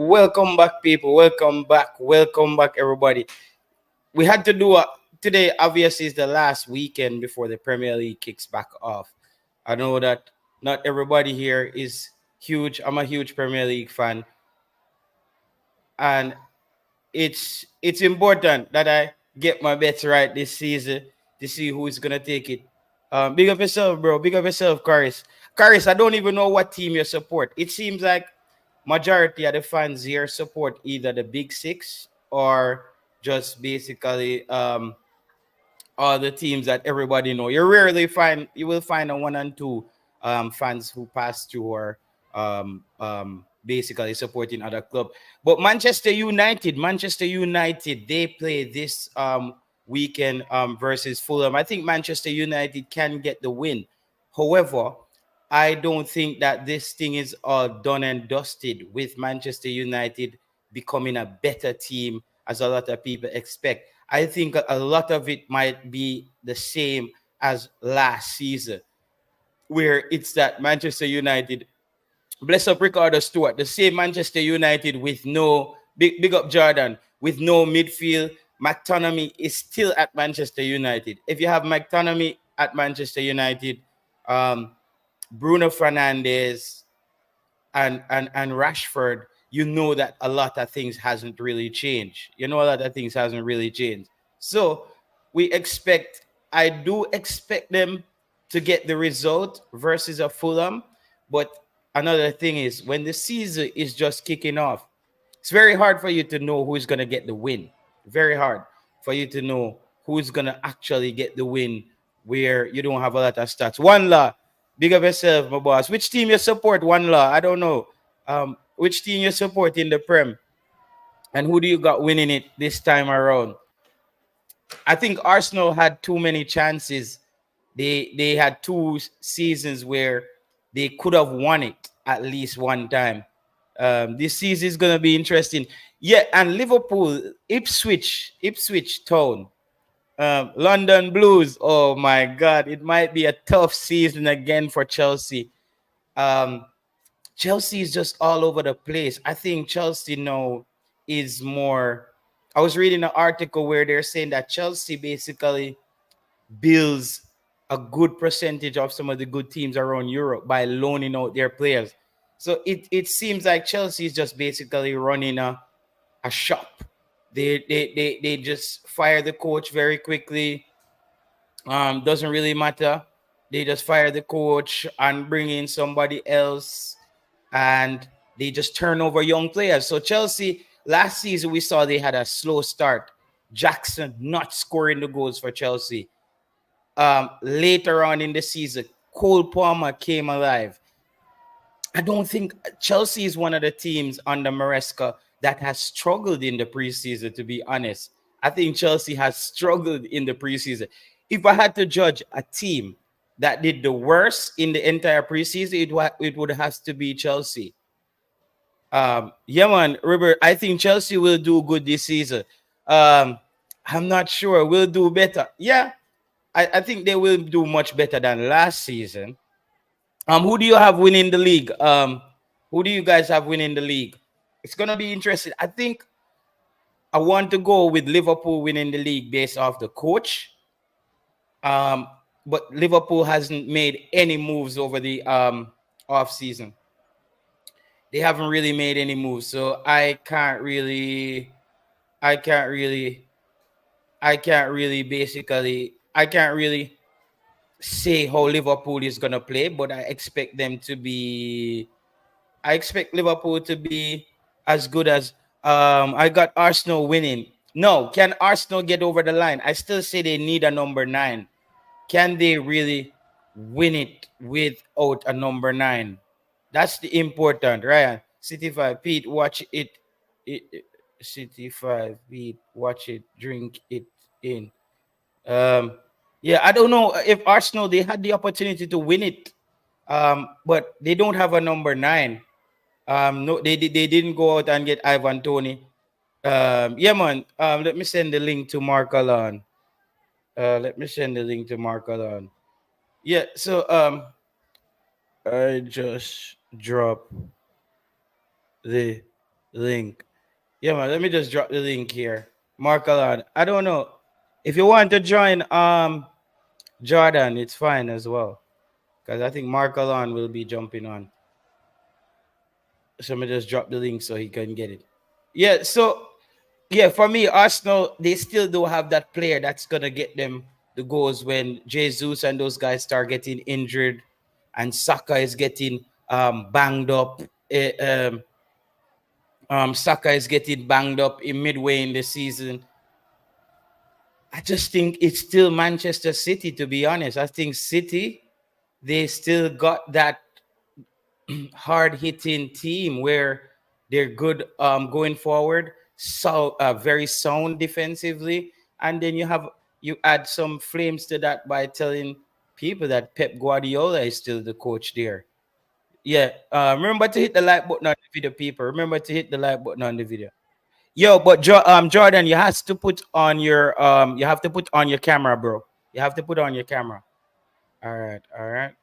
Welcome back, people. Welcome back. Welcome back, everybody. We had to do today. Obviously, is the last weekend before the Premier League kicks back off. I know that not everybody here is huge. I'm a huge Premier League fan, and it's important that I get my bets right this season to see who's gonna take it. Big up yourself, bro. Big up yourself, Karis. Karis, I don't even know what team you support. It seems like majority of the fans here support either the Big Six or just basically all the teams that everybody know. You will find a one and two fans who pass through or basically supporting other club. But Manchester United, they play this weekend versus Fulham. I think Manchester United can get the win. However, I don't think that this thing is all done and dusted with Manchester United becoming a better team as a lot of people expect. I think a lot of it might be the same as last season, where it's that Manchester United, bless up Ricardo Stewart, the same Manchester United with no big up Jordan, with no midfield. McTominay is still at Manchester United. If you have McTominay at Manchester United, um, Bruno Fernandes, and Rashford, you know that a lot of things hasn't really changed. You know a lot of things hasn't really changed. So I do expect them to get the result versus a Fulham. But another thing is when the season is just kicking off, it's very hard for you to know who's gonna get the win. Very hard for you to know who's gonna actually get the win where you don't have a lot of stats. One law, big of yourself, my boss. Which team you support? One law. I don't know. Which team you support in the Prem, and who do you got winning it this time around? I think Arsenal had too many chances. They had two seasons where they could have won it at least one time. This season is gonna be interesting. Yeah, and Liverpool, Ipswich Town, London Blues. Oh my God, it might be a tough season again for Chelsea. Um, Chelsea is just all over the place. I think Chelsea now is more. I was reading an article where they're saying that Chelsea basically builds a good percentage of some of the good teams around Europe by loaning out their players. So it seems like Chelsea is just basically running a shop. They just fire the coach very quickly. Doesn't really matter. They just fire the coach and bring in somebody else, and they just turn over young players. So Chelsea last season we saw they had a slow start. Jackson not scoring the goals for Chelsea. Later on in the season, Cole Palmer came alive. I don't think Chelsea is one of the teams under Maresca that has struggled in the preseason, to be honest. I think Chelsea has struggled in the preseason. If I had to judge a team that did the worst in the entire preseason, it would have to be Chelsea. Yeah, man, Robert, I think Chelsea will do good this season. Um, I'm not sure. We'll do better. Yeah, I think they will do much better than last season. Who do you have winning the league? Who do you guys have winning the league? It's gonna be interesting. I think I want to go with Liverpool winning the league based off the coach. Um, but Liverpool hasn't made any moves over the off season. They haven't really made any moves, so I can't really, I can't really say how Liverpool is gonna play, but I expect Liverpool to be as good as I got Arsenal winning. No, can Arsenal get over the line? I still say they need a number nine. Can they really win it without a number nine? That's the important, right? City five, Pete, watch City five, Pete, watch it, drink it in. Um, yeah, I don't know if Arsenal they had the opportunity to win it, but they don't have a number nine. No, they didn't go out and get Ivan Tony. Yeah, man. Let me send the link to Mark Alon. Let me send the link to Mark Alon. Yeah. So I just dropped the link. Yeah, man. Let me just drop the link here. Mark Alon. I don't know if you want to join. Jordan, it's fine as well because I think Mark Alon will be jumping on. So let me just drop the link so he can get it. Yeah. So yeah, for me, Arsenal they still do have that player that's gonna get them the goals when Jesus and those guys start getting injured, and Saka is getting banged up. Saka is getting banged up in midway in the season. I just think it's still Manchester City, to be honest. I think City, they still got that hard hitting team where they're good going forward, so very sound defensively. And then you add some flames to that by telling people that Pep Guardiola is still the coach there. Yeah, remember to hit the like button on the video, people. Remember to hit the like button on the video. Yo, but Jordan, you have to put on your camera, bro. You have to put on your camera. All right, all right.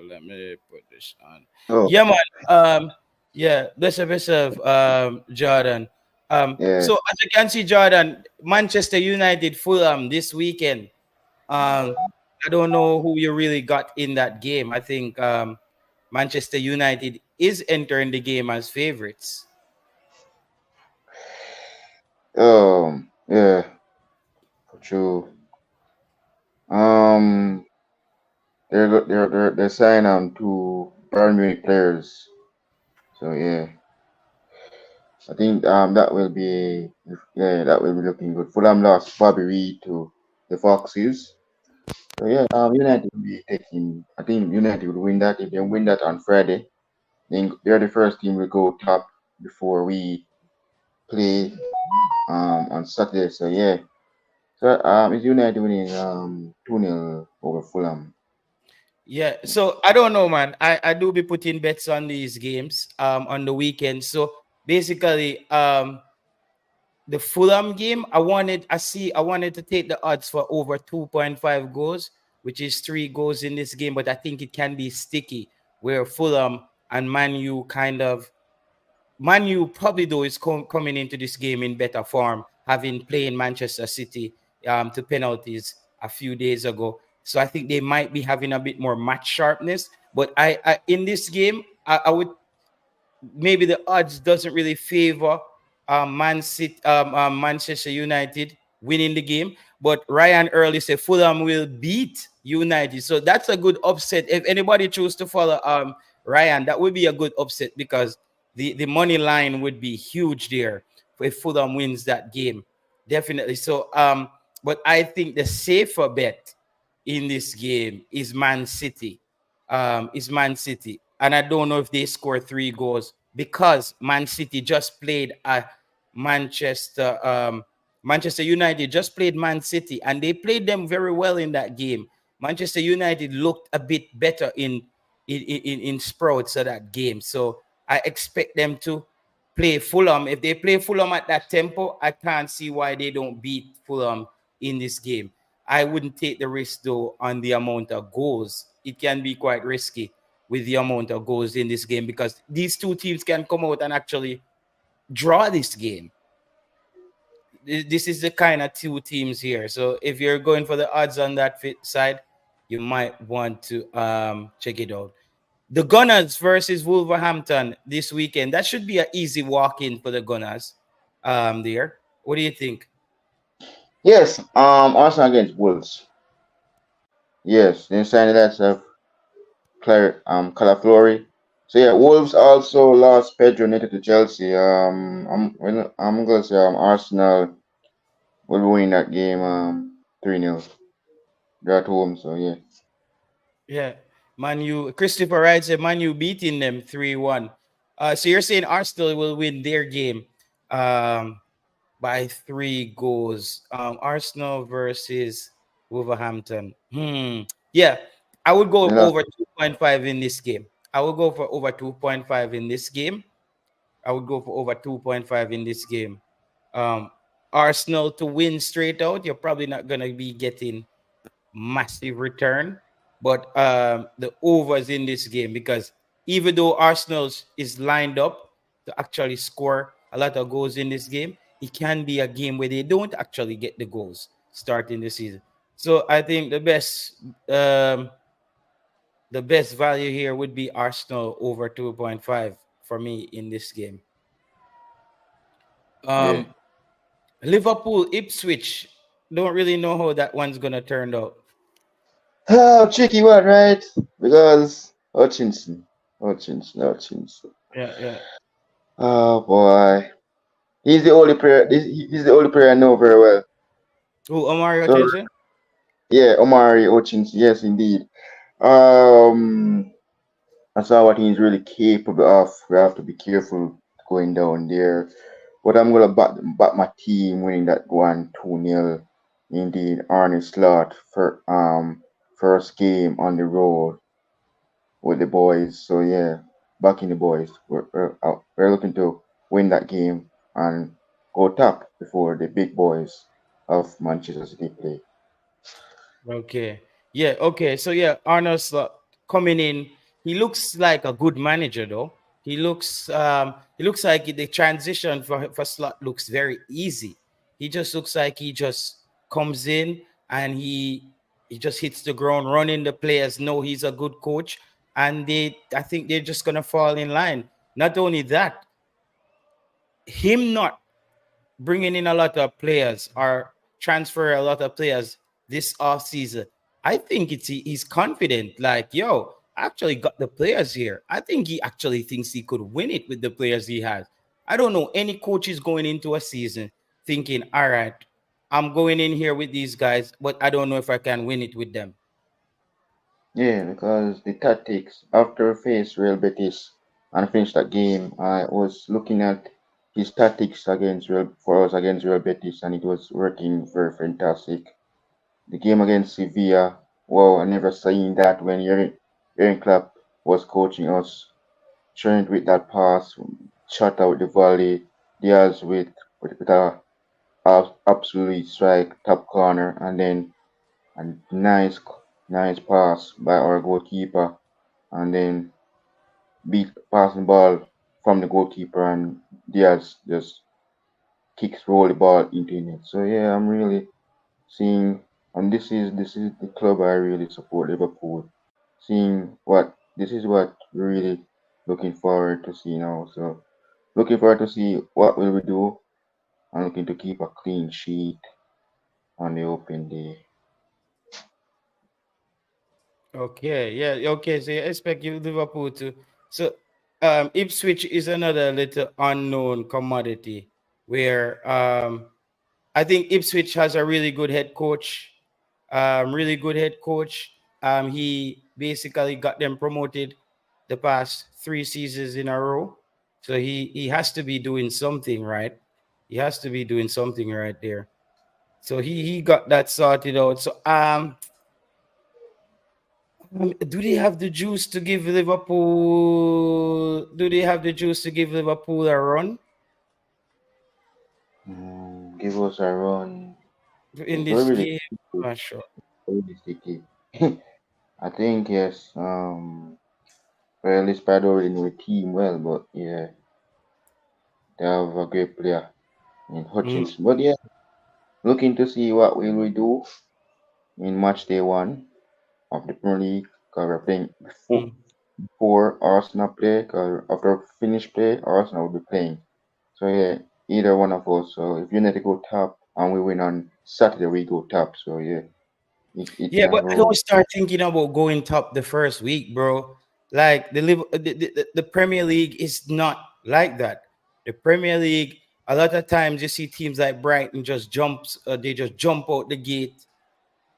Let me put this on. Oh, Yeah, man. Yeah, best of Jordan. yeah. So as you can see, Jordan, Manchester United, Fulham this weekend. I don't know who you really got in that game. I think Manchester United is entering the game as favorites. Yeah, for true. Um, they're signing on two Bayern Munich players. So yeah, I think that will be looking good. Fulham lost Bobby Reed to the Foxes. So yeah, United will be taking. I think United will win that if they win that on Friday. Then they're the first team to go top before we play on Saturday. So yeah, so is United winning 2-0 over Fulham. Yeah, so I don't know, man. I do be putting bets on these games on the weekend. So basically, the Fulham game, I wanted to take the odds for over 2.5 goals, which is 3 goals in this game, but I think it can be sticky where Fulham and Manu kind of Manu probably though is coming into this game in better form, having played Manchester City to penalties a few days ago. So I think they might be having a bit more match sharpness. But I in this game, I would maybe the odds doesn't really favor Manchester United winning the game. But Ryan Early said Fulham will beat United, so that's a good upset. If anybody choose to follow Ryan, that would be a good upset because the money line would be huge there if Fulham wins that game, definitely. So but I think the safer bet in this game is Man City. And I don't know if they score 3 goals because Man City just played a Manchester Manchester United just played Man City and they played them very well in that game. Manchester United looked a bit better in sprouts of that game. So I expect them to play Fulham. If they play Fulham at that tempo, I can't see why they don't beat Fulham in this game. I wouldn't take the risk though on the amount of goals. It can be quite risky with the amount of goals in this game because these two teams can come out and actually draw this game. This is the kind of two teams here. So if you're going for the odds on that side, you might want to check it out. The Gunners versus Wolverhampton this weekend. That should be an easy walk-in for the Gunners. There. What do you think? Yes, Arsenal against Wolves. Yes, they signed that Calaflori. So yeah, Wolves also lost Pedro Neto to Chelsea. I'm gonna say Arsenal will win that game 3-0. They're at home, so yeah. Yeah. Christopher Wright said Manu beating them 3-1. So you're saying Arsenal will win their game um, by 3 goals. Arsenal versus Wolverhampton. Yeah, I would go They lost. over 2.5 in this game. I would go for over 2.5 in this game. I would go for over 2.5 in this game. Um, Arsenal to win straight out, you're probably not going to be getting massive return, but the overs in this game because even though Arsenal is lined up to actually score a lot of goals in this game, it can be a game where they don't actually get the goals starting the season. So I think um, the best value here would be Arsenal over 2.5 for me in this game. Yeah. Um, Liverpool Ipswich. Don't really know how that one's gonna turn out. Tricky one, right? Because Hutchinson. Yeah, yeah. Oh boy, he's the only player. He's the only player I know very well. Who, Omari So Hutchinson? yeah, Omari Hutchinson. Yes, indeed. Um, I saw what he's really capable of. We have to be careful going down there. But I'm gonna back my team winning that one 2-0. Indeed, Arne Slot for first game on the road with the boys. So yeah, backing the boys. We're looking to win that game and go top before the big boys of Manchester City play. Okay. Yeah, okay. So yeah, Arnold Slot coming in. He looks like a good manager though. He looks like the transition for Slot looks very easy. He just looks like he just comes in and he just hits the ground running. The players know he's a good coach and they I think they're just gonna fall in line. Not only that, him not bringing in a lot of players or transfer a lot of players this off season. I think he's confident. Like, yo, I actually got the players here. I think he actually thinks he could win it with the players he has. I don't know any coaches going into a season thinking, all right, I'm going in here with these guys, but I don't know if I can win it with them. Yeah, because the tactics after we faced Real Betis and finished that game, I was looking at his tactics against Real Betis, and it was working very fantastic. The game against Sevilla, wow, I never seen that when Jurgen Klopp was coaching us. Trent with that pass, shot out the volley, Diaz with a absolutely strike top corner, and then a nice pass by our goalkeeper, and then beat passing ball from the goalkeeper, and Diaz just roll the ball into net. So yeah, I'm really seeing, and this is the club I really support, Liverpool. Seeing what this is what we're really looking forward to see now. So looking forward to see what will we do. I'm looking to keep a clean sheet on the open day. Okay, yeah, okay. So you expect you Liverpool to so Ipswich is another little unknown commodity where I think Ipswich has a really good head coach. Really good head coach. He basically got them promoted the past 3 seasons in a row. So he has to be doing something right. He has to be doing something right there. So he got that sorted out. So do they have the juice to give Liverpool? Do they have the juice to give Liverpool a run Give us a run. in We're this really, game? Not sure. really sticky. I think yes. Well, this Spade already know the team well, but yeah, they have a great player in Mm, Hutchinson. But yeah, looking to see what will we do in match day one of the Premier League. Because we're playing mm. before Arsenal play. Because after finish play, Arsenal will be playing. So yeah, either one of us. So if United go top and we win on Saturday, we go top. So yeah, it Yeah, can but I don't roll. start thinking about going top the first week, bro. Like the Premier League is not like that. The Premier League, a lot of times you see teams like Brighton just jumps, they just jump out the gate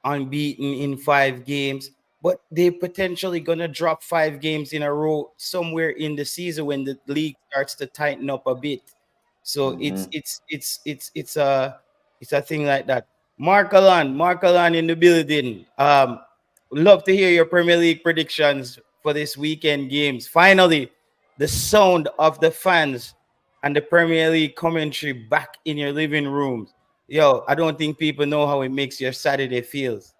unbeaten in 5 games, but they potentially gonna drop 5 games in a row somewhere in the season when the league starts to tighten up a bit. So Hmm. it's a thing like that. Mark Alan in the building. Love to hear your Premier League predictions for this weekend games. Finally, the sound of the fans and the Premier League commentary back in your living rooms. Yo, I don't think people know how it makes your Saturday feels.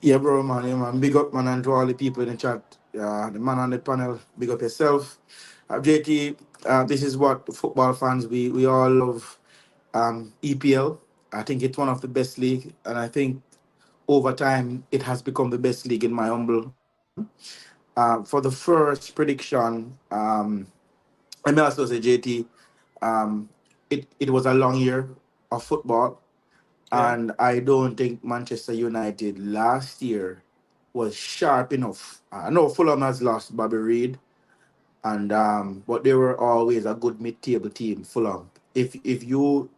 Yeah, bro, man. Yeah, man. Big up, man, and to all the people in the chat. The man on the panel. Big up yourself. JT, this is what football fans we all love. EPL. I think it's one of the best league, and I think over time it has become the best league in my humble. For the first prediction, I may also say JT, it was a long year of football. Yeah. And I don't think Manchester United last year was sharp enough. I know Fulham has lost Bobby Reed, and but they were always a good mid-table team. Fulham. If you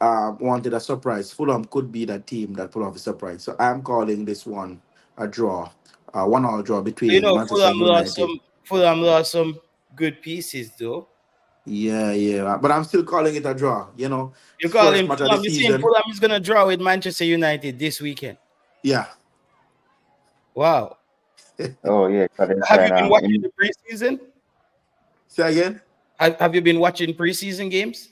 wanted a surprise, Fulham could be that team that pull off a surprise. So I'm calling this one a draw, 1-1 draw You between know, Manchester United. Fulham lost some good pieces though. Yeah, yeah, but I'm still calling it a draw. You call First him match of the Fulham. You saying season. Fulham is gonna draw with Manchester United this weekend? Yeah. Wow. Oh yeah, because they're Have you trying been watching in the preseason? Say again. Have you been watching preseason games?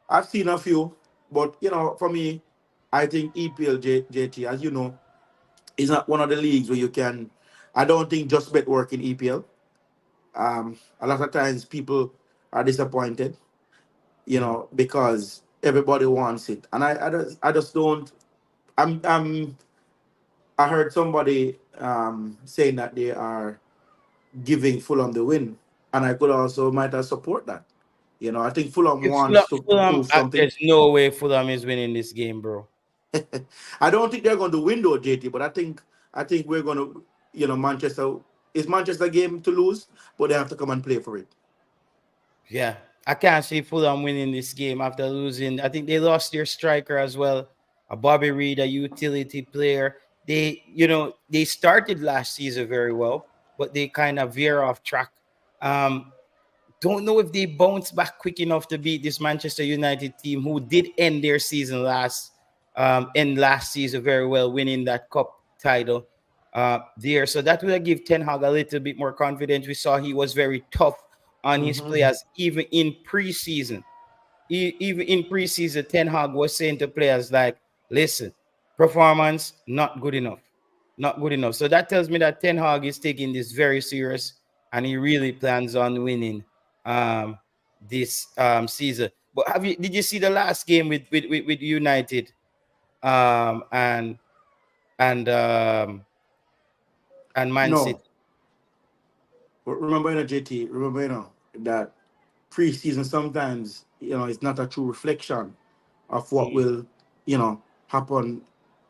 I've seen a few, but for me, I think EPL JT, as you know, is not one of the leagues where you can. I don't think just bet work in EPL. A lot of times people are disappointed, Mm. because everybody wants it, and I just don't. I'm I heard somebody saying that they are giving Fulham the win, and I could also might have support that. I think Fulham Fulham, wants to Fulham, prove something. there's no way Fulham is winning this game, bro. I don't think they're going to win though, JT. But I think we're going to, Manchester is Manchester game to lose, but they have to come and play for it. Yeah, I can't see Fulham winning this game after losing. I think they lost their striker as well, a Bobby Reed, a utility player. They started last season very well, but they kind of veer off track. Um, don't know if they bounce back quick enough to beat this Manchester United team, who did end their season last season very well, winning that cup title there. So that will give Ten Hag a little bit more confidence. We saw he was very tough on his Hmm. players, even in preseason. Even in preseason, Ten Hag was saying to players like, "Listen, performance not good enough, not good enough." So that tells me that Ten Hag is taking this very serious, and he really plans on winning um, this season. But did you see the last game with United um, and and um, and Man City? No, but remember, JT. Remember, that preseason sometimes it's not a true reflection of what Mm. will happen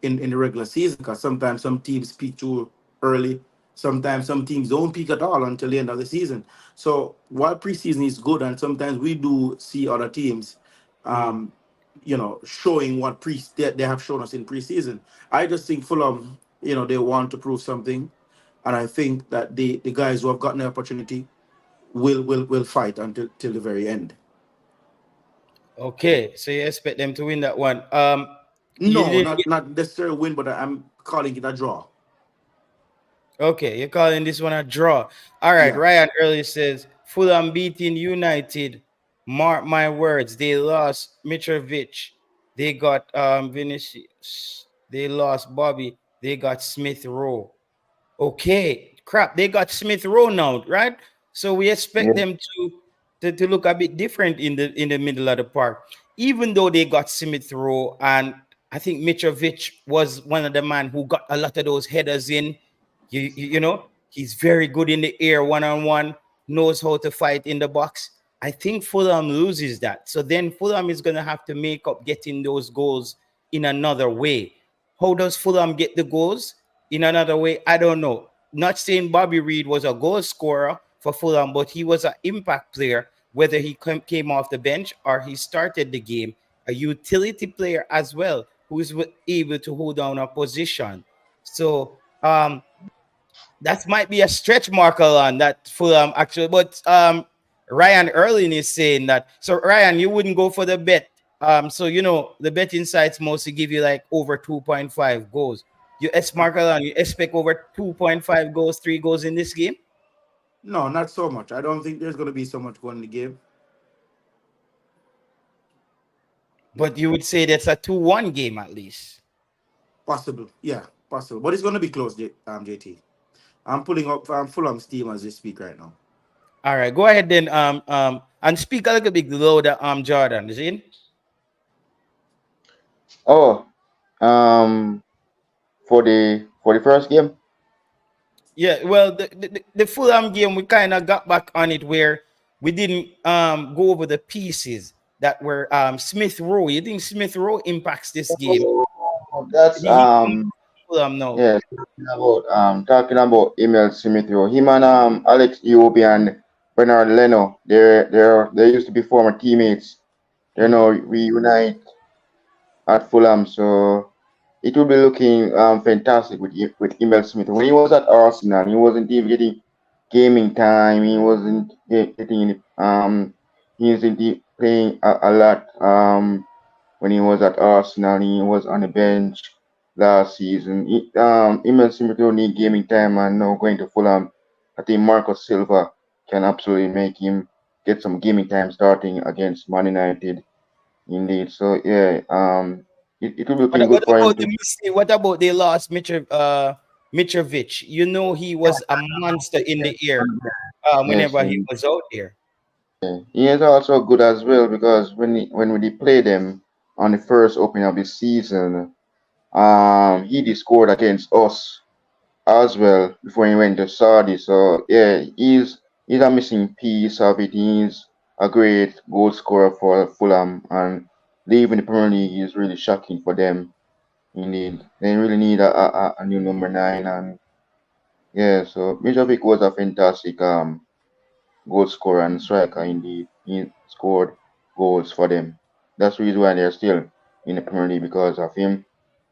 in the regular season, because sometimes some teams peak too early, sometimes some teams don't peak at all until the end of the season. So while preseason is good, and sometimes we do see other teams Mm. um showing what they have shown us in preseason, I just think Fulham, they want to prove something, and I think that the guys who have gotten the opportunity will fight until till the very end. Okay, so you expect them to win that one. You No, didn't. not necessarily win, but I'm calling it a draw. Okay, you're calling this one a draw. All right, Yeah. Ryan earlier says Fulham beating United. Mark my words, they lost Mitrovic. They got Vinicius. They lost Bobby. They got Smith Rowe. Okay, crap. They got Smith Rowe now, right? So we expect yeah, them to look a bit different in the middle of the park, even though they got Smith Rowe, and I think Mitrovic was one of the man who got a lot of those headers in. He's very good in the air, one on one, knows how to fight in the box. I think Fulham loses that, so then Fulham is gonna have to make up getting those goals in another way. How does Fulham get the goals? In another way, I don't know. Not saying Bobby Reed was a goal scorer for Fulham, but he was an impact player, whether he came off the bench or he started the game. A utility player as well, who is able to hold down a position. So that might be a stretch marker on that Fulham actually. But Ryan Erling is saying that. So Ryan, you wouldn't go for the bet. So the betting sites mostly give you like over 2.5 goals. You marker on. You expect over 2.5 goals, 3 goals in this game. No, not so much. I don't think there's going to be so much going in the game. But you would say that's a 2-1 game at least. Possible. Yeah. possible, but it's going to be close. JT, I'm pulling up Fulham's team as we speak right now. All right, go ahead then. And speak a little bit louder. Jordan, is in? Oh, um, for the first game. Yeah. Well, the Fulham game, we kind of got back on it where we didn't go over the pieces that were Smith Rowe. You think Smith Rowe impacts this game? Oh, that's He Fulham now. yeah, talking about Emil Smith Rowe. Him and Alex Iwobi and Bernard Leno. They used to be former teammates. They Mhm. now reunite at Fulham, so it will be looking fantastic with Emil Smith. When he was at Arsenal, he wasn't even getting gaming time. He wasn't getting any, he wasn't playing a lot. When he was at Arsenal, he was on the bench last season. Emil Smith don't need gaming time, and now going to Fulham, I think Marcus Silva can absolutely make him get some gaming time starting against Man United. Indeed. So yeah, it will be looking What good for him about to. the mistake? What about they lost Mitrovic? You know he was a monster in the air Yes, whenever he was out there. he is also good as well because when we play them on the first opening of the season, he did scored against us as well before he went to Saudi. So yeah, he's a missing piece of it. He's a great goal scorer for Fulham, and leaving the Premier League is really shocking for them. Indeed, they really need a new number nine, and yeah, so Mitrovic was a fantastic goal scorer and striker. Indeed, he scored goals for them. That's the reason why they're still in the Premier League because of him.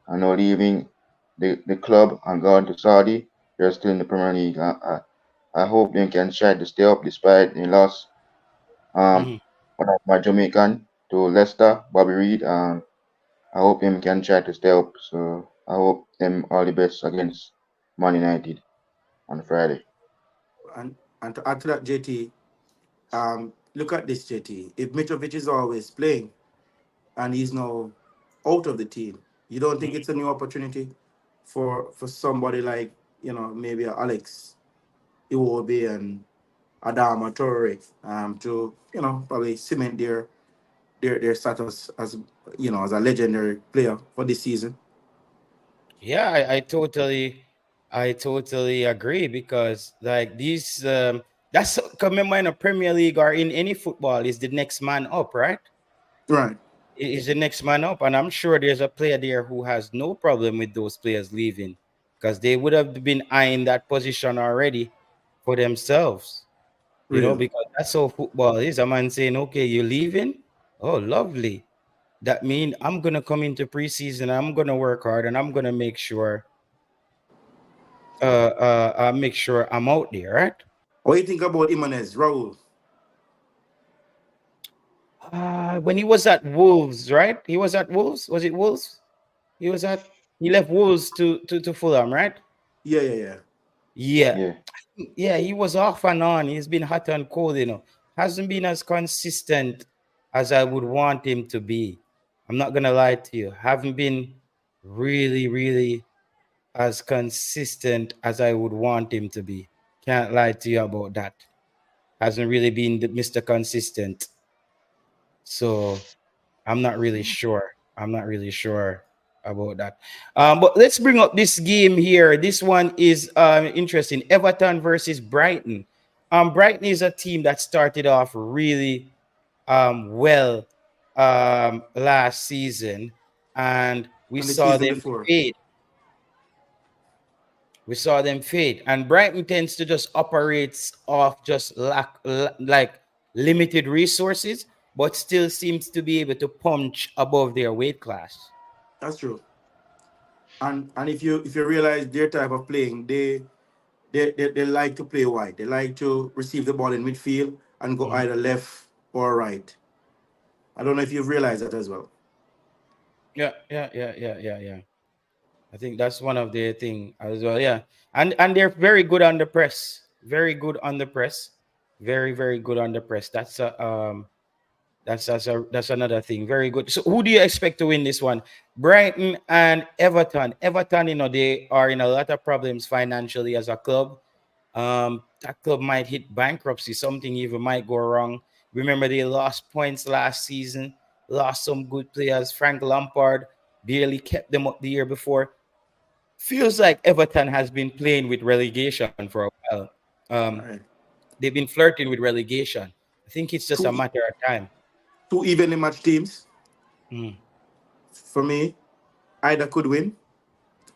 And now leaving the club and going to Saudi, they're still in the Premier League. I hope they can try to stay up despite they lost um Mhm. one of my Jamaican to Leicester, Bobby Reed, and I hope them can try to stay up. So I hope them all the best against Man United on Friday. And to add to that, JT, look at this, JT. If Mitrovic is always playing and he's now out of the team, you don't think it's a new opportunity for somebody like maybe a Alex Iwobi and Adama Torre to probably cement their status as as a legendary player for this season. Yeah, I totally agree because like these that's remember in a Premier League or in any football is the next man up, right? Right. Is the next man up, and I'm sure there's a player there who has no problem with those players leaving because they would have been eyeing that position already for themselves, Real. because that's how football is. A man saying, "Okay, you're leaving? Oh, lovely. That means I'm gonna come into preseason. I'm gonna work hard, and I'm gonna make sure I'm out there, right?" What do you think about Imanez, Raul? When he was at Wolves, right? He was at Wolves. Was it Wolves? He was at. He left Wolves to Fulham, right? Yeah, yeah, yeah. Yeah, Yeah. yeah. He was off and on. He's been hot and cold. Hasn't been as consistent as I would want him to be. I'm not gonna lie to you. Haven't been really, really as consistent as I would want him to be. Can't lie to you about that. Hasn't really been the Mr. Consistent. So I'm not really sure. I'm not really sure about that. But let's bring up this game here. This one is interesting. Everton versus Brighton. Brighton is a team that started off really well last season, and we And the saw season them before. fade. We saw them fade, and Brighton tends to just operates off just like limited resources, but still seems to be able to punch above their weight class. That's true. And if you realize their type of playing, they like to play wide. They like to receive the ball in midfield and go Mhm. either left or right. I don't know if you've realized that as well. Yeah, yeah, yeah, yeah, yeah, yeah. I think that's one of the thing as well. Yeah, and they're very good on the press. Very good on the press. Very good on the press. That's That's another thing. Very good. So who do you expect to win this one? Brighton and Everton. Everton, they are in a lot of problems financially as a club. That club might hit bankruptcy. Something even might go wrong. Remember, they lost points last season, lost some good players. Frank Lampard barely kept them up the year before. Feels like Everton has been playing with relegation for a while. Um, Right. they've been flirting with relegation. I think it's just a Two matter of time. two evenly matched teams Mm, for me. Either could win,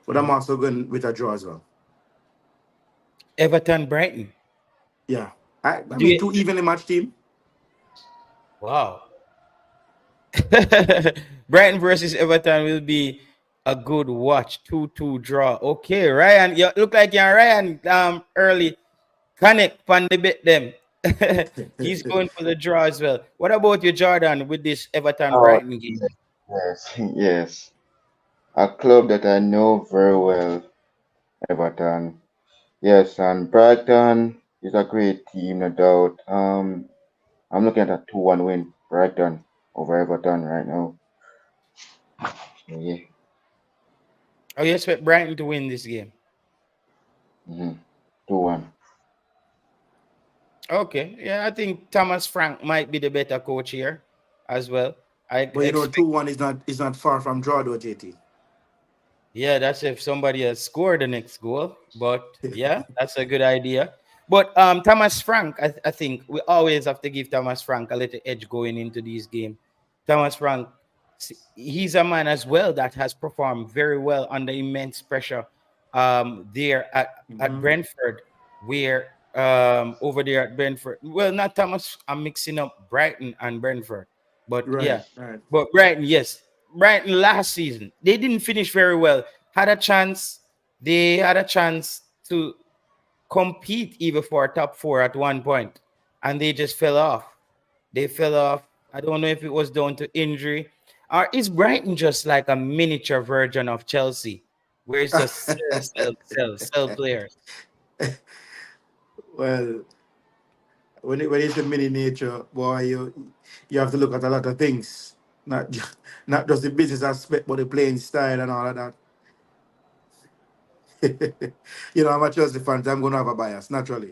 but I'm mhm. also going with a draw as well. Everton, Brighton. Yeah. I Do mean, you, two evenly matched team. wow. Brighton versus Everton will be a good watch. 2-2 draw. Okay, Ryan. You look like you're Ryan early. Connect pan the bit them. He's going for the draw as well. What about you, Jordan, with this Everton Oh, Brighton game? yes, yes. A club that I know very well, Everton. Yes, and Brighton is a great team, no doubt. I'm looking at a 2-1 win, Brighton over Everton right now. So, yeah. Oh, you expect Brighton to win this game? Mm-hmm. 2-1. Okay. Yeah, I think Thomas Frank might be the better coach here as well. I But you know, expect. 2-1 is not far from draw though, JT. Yeah, that's if somebody has scored the next goal. But yeah, that's a good idea. But Thomas Frank, I think we always have to give Thomas Frank a little edge going into these games. Thomas Frank, he's a man as well that has performed very well under immense pressure. There at Mm-hmm. Brentford, where over there at Brentford. Well, not Thomas. I'm mixing up Brighton and Brentford, but Right, yeah, right. but Brighton, yes, Brighton last season they didn't finish very well. Had a chance. They had a chance to compete even for a top four at one point, and they just fell off. They fell off. I don't know if it was down to injury, or is Brighton just like a miniature version of Chelsea, where it's just sell players? Well, when it's a mini nature, boy, you have to look at a lot of things, not just the business aspect, but the playing style and all of that. I'm a Chelsea fan, so I'm going to have a bias naturally.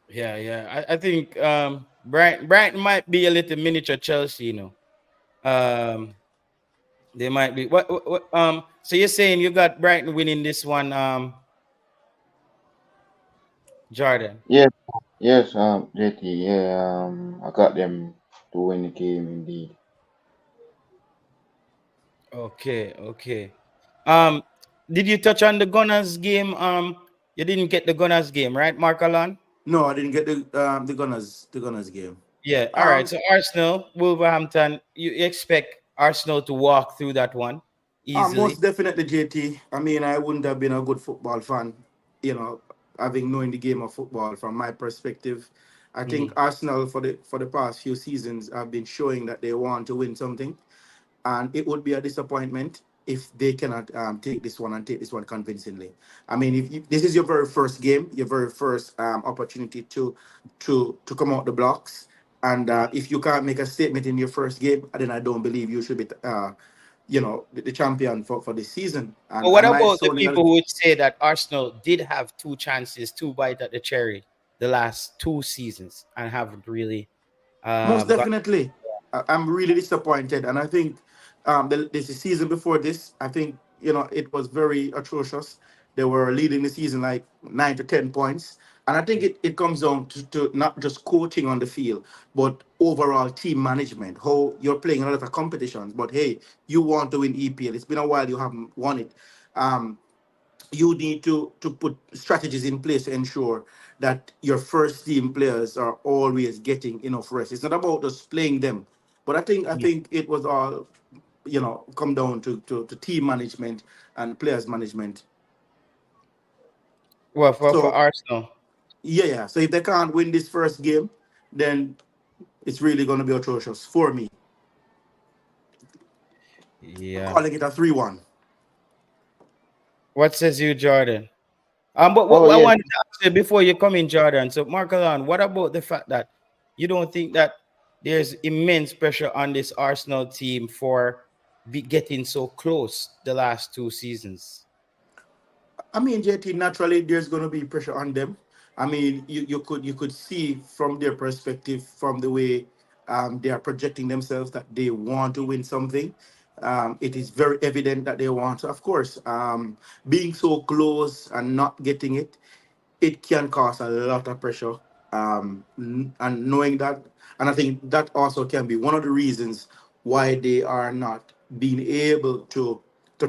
Yeah, yeah. I think Brighton might be a little miniature Chelsea. Um, they might be. What. So you're saying you got Brighton winning this one, Jordan? Yes, yes, JT, yeah, I got them to win the game indeed. Okay, okay. Um, did you touch on the Gunners game? You didn't get the Gunners game, right, Mark Alon? No, I didn't get the Gunners game. Yeah. All right. Um, So Arsenal, Wolverhampton. You expect Arsenal to walk through that one easily? Most definitely, JT. I mean, I wouldn't have been a good football fan, you know, having known the game of football from my perspective. I think Mhm. Arsenal for the past few seasons have been showing that they want to win something, and it would be a disappointment if they cannot take this one and take this one convincingly. I mean, if this is your very first game, your very first opportunity to come out the blocks, and if you can't make a statement in your first game, then I don't believe you should be, the champion for this season. But And what I might about the sound a people little, who would say that Arsenal did have two chances, two bite at the cherry, the last two seasons, and haven't really most got? definitely, I'm really disappointed, and I think this season before this, I think it was very atrocious. They were leading the season like 9 to 10 points, and I think it comes down to not just coaching on the field, but overall team management. How you're playing a lot of competitions, but hey, you want to win EPL. It's been a while you haven't won it. Um, you need to put strategies in place to ensure that your first team players are always getting enough rest. It's not about just playing them, but I think it was all come down to team management and players management. Well, for So Arsenal, yeah, yeah. So if they can't win this first game, then it's really going to be atrocious for me. I'm yeah. calling it a 3-1. What says you, Jordan? But Oh, what I yes, wanted to ask you before you come in, Jordan. So, Mark Alon, what about the fact that you don't think that there's immense pressure on this Arsenal team for getting so close the last 2 seasons. I mean, JT, naturally there's going to be pressure on them. I mean, you could see from their perspective, from the way they are projecting themselves, that they want to win something. It is very evident that they want. Of course, being so close and not getting it, it can cause a lot of pressure. And knowing that, and I think that also can be one of the reasons why they are not being able to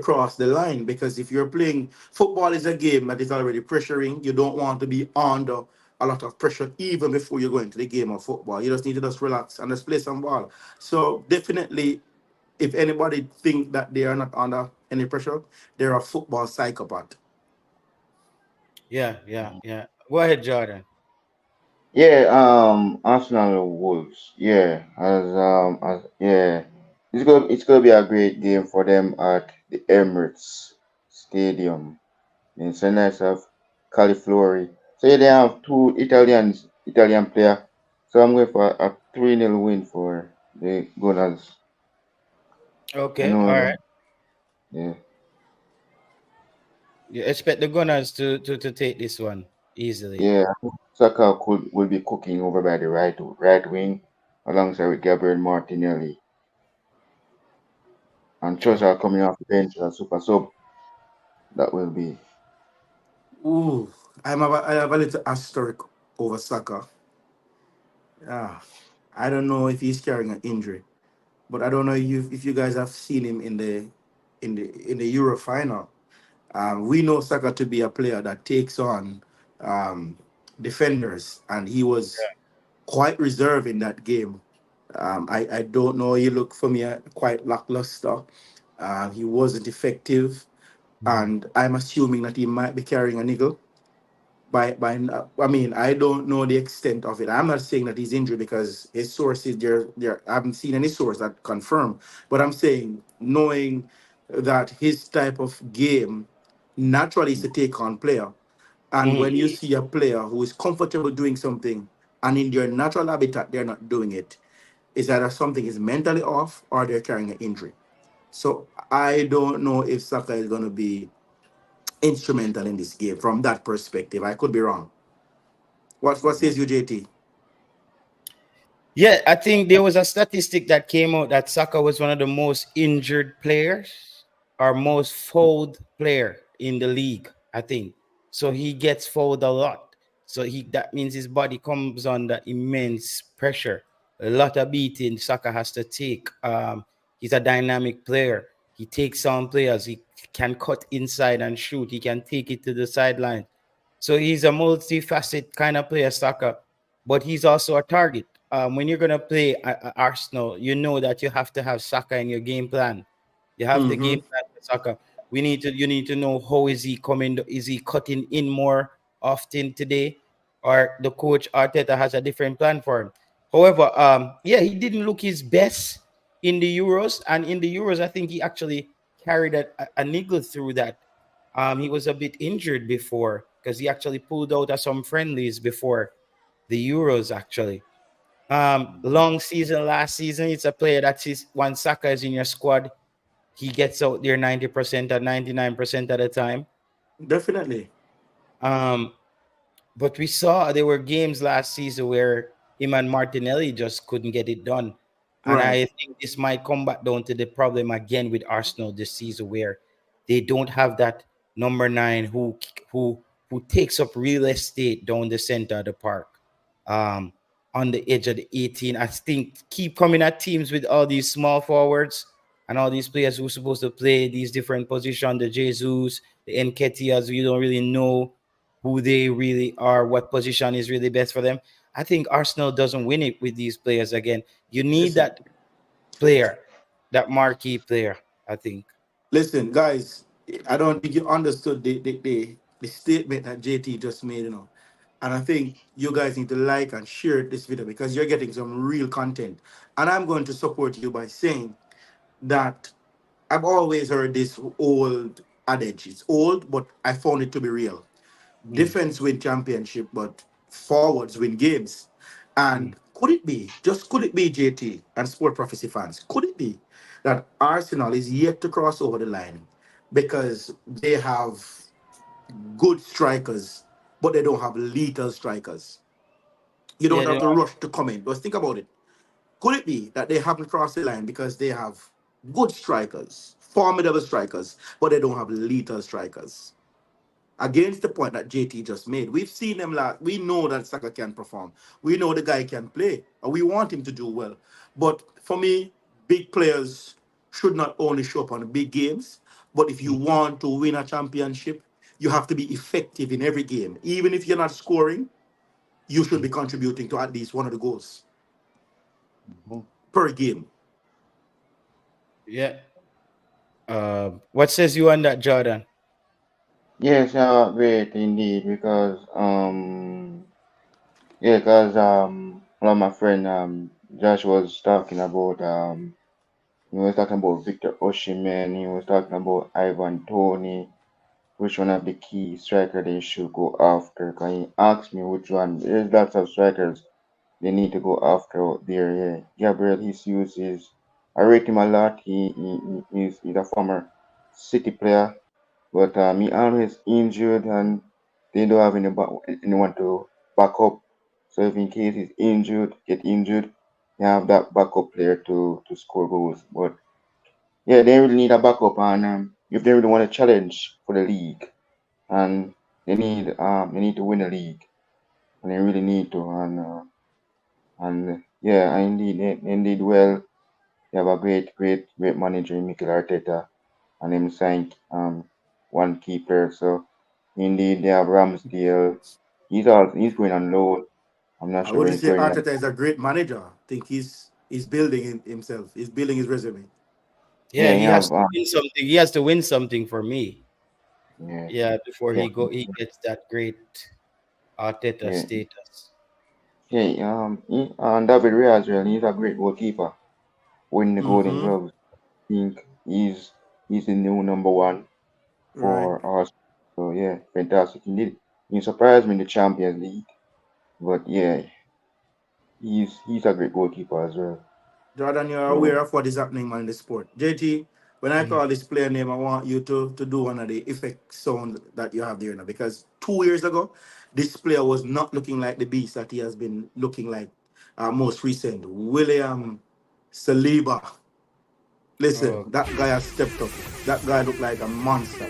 cross the line. Because if you're playing football, is a game that is already pressuring. You don't want to be under a lot of pressure even before you go into the game of football. You just need to just relax and just play some ball. So definitely, if anybody think that they are not under any pressure, they're a football psychopath. Yeah, yeah, yeah. Go ahead, Jordan. Yeah, Arsenal Wolves. Yeah, as yeah, it's gonna be a great game for them at the Emirates Stadium. It's a nice of Califlori. So yeah, they have two Italian player. So I'm going for a 3-0 win for the Gunners. I Okay, know all that. right. Yeah, You expect the Gunners to take this one easily. yeah. Saka will be cooking over by the right wing alongside with Gabriel Martinelli. And Churchill Okay. coming off the bench as super sub. That will be. Ooh, I have a little asterisk over Saka. Yeah, I don't know if he's carrying an injury, but I don't know if you guys have seen him in the Euro final. We know Saka to be a player that takes on um, defenders, and he was quite reserved in that game. I don't know. He looked for me quite lackluster. He wasn't effective, and I'm assuming that he might be carrying a niggle. I mean, I don't know the extent of it. I'm not saying that he's injured because his sources there I haven't seen any source that confirm, but I'm saying knowing that his type of game naturally is to take on player, and Mhm. when you see a player who is comfortable doing something and in their natural habitat they're not doing it, is either something is mentally off or they're carrying an injury. So I don't know if Saka is going to be instrumental in this game from that perspective. I could be wrong. What says you, JT? Yeah, I think there was a statistic that came out that Saka was one of the most injured players or most fouled player in the league. I think so. He gets fouled a lot. So he that means his body comes under immense pressure. A lot of beating Saka has to take. He's a dynamic player. He takes on players. He can cut inside and shoot. He can take it to the sideline. So he's a multifaceted kind of player, Saka, but he's also a target. When you're gonna play Arsenal, you know that you have to have Saka in your game plan. You have the Mm-hmm. game plan for Saka. You need to know how is he coming. Is he cutting in more often today, or the coach Arteta has a different plan for him? However, yeah, he didn't look his best in the Euros, and in the Euros, I think he actually carried a niggle through that. He was a bit injured before because he actually pulled out of some friendlies before the Euros. Actually, long season last season. It's a player that is when Saka is in your squad, he gets out there 90% or 99% of the time. Definitely. Um, but we saw there were games last season where him and Martinelli just couldn't get it done. And Right. I think this might come back down to the problem again with Arsenal this season where they don't have that number nine who who takes up real estate down the center of the park. Um on the edge of the 18. I think keep coming at teams with all these small forwards and all these players who are supposed to play these different positions, the Jesus, the Nketiahs, you don't really know who they really are, what position is really best for them. I think Arsenal doesn't win it with these players again. You need Listen, that player, that marquee player, I think. listen, guys. I don't think you understood the statement that JT just made. And I think you guys need to like and share this video because you're getting some real content. And I'm going to support you by saying that I've always heard this old adage. It's old, but I found it to be real. Mm, Defense win championship, but forwards win games. mm, And could it be, JT and Sport Prophecy fans, could it be that Arsenal is yet to cross over the line because they have good strikers, but they don't have lethal strikers? You Yeah, don't they have don't to rush to come in. Just think about it. Could it be that they haven't crossed the line because they have good strikers, formidable strikers, but they don't have lethal strikers? Against the point that JT just made, we've seen them like we know that Saka can perform. We know the guy can play, and we want him to do well. But for me, big players should not only show up on the big games, but if you want to win a championship, you have to be effective in every game. Even if you're not scoring, you should be contributing to at least one of the goals Mhm. per game. yeah. What says you on that, Jordan? Yes, great indeed because yeah, because one of my friend Josh was talking about he was talking about Victor Osimhen, he was talking about Ivan Toney, which one of the key striker they should go after. Cause he asked me which one. There's lots of strikers they need to go after out there. Yeah, Gabriel Jesus is. I rate him a lot. He's a former City player, but he always injured and they don't have anyone to back up. So if in case he's injured, get injured, they have that backup player to score goals. But yeah, they really need a backup, and if they really want to challenge for the league, and they need to win the league, and they really need to, and yeah, indeed they did well. They have a great manager in Mikel Arteta, and him signed one keeper. So indeed they have Ramsdale. He's going on loan. I'm not I sure where wouldn't he's say going. Arteta is a great manager. I think he's building himself. He's building his resume. Yeah, Yeah, he he has have to win something. He has to win something for me. yeah, Yeah, before yeah, he gets that great Arteta yeah, status. and David Raya as well. He's a great goalkeeper, winning the Golden Mm-hmm. Gloves. I think he's the new number one Right. for us. So yeah, fantastic indeed. He surprised me in the Champions League, but yeah, he's a great goalkeeper as well. Jordan, you're aware So of what is happening, man, in the sport. JT, when I Mhm. call this player name, I want you to do one of the effect sound that you have there now. Because 2 years ago, this player was not looking like the beast that he has been looking like most recent. William Saliba. Listen, Oh, that guy has stepped up. That guy looked like a monster.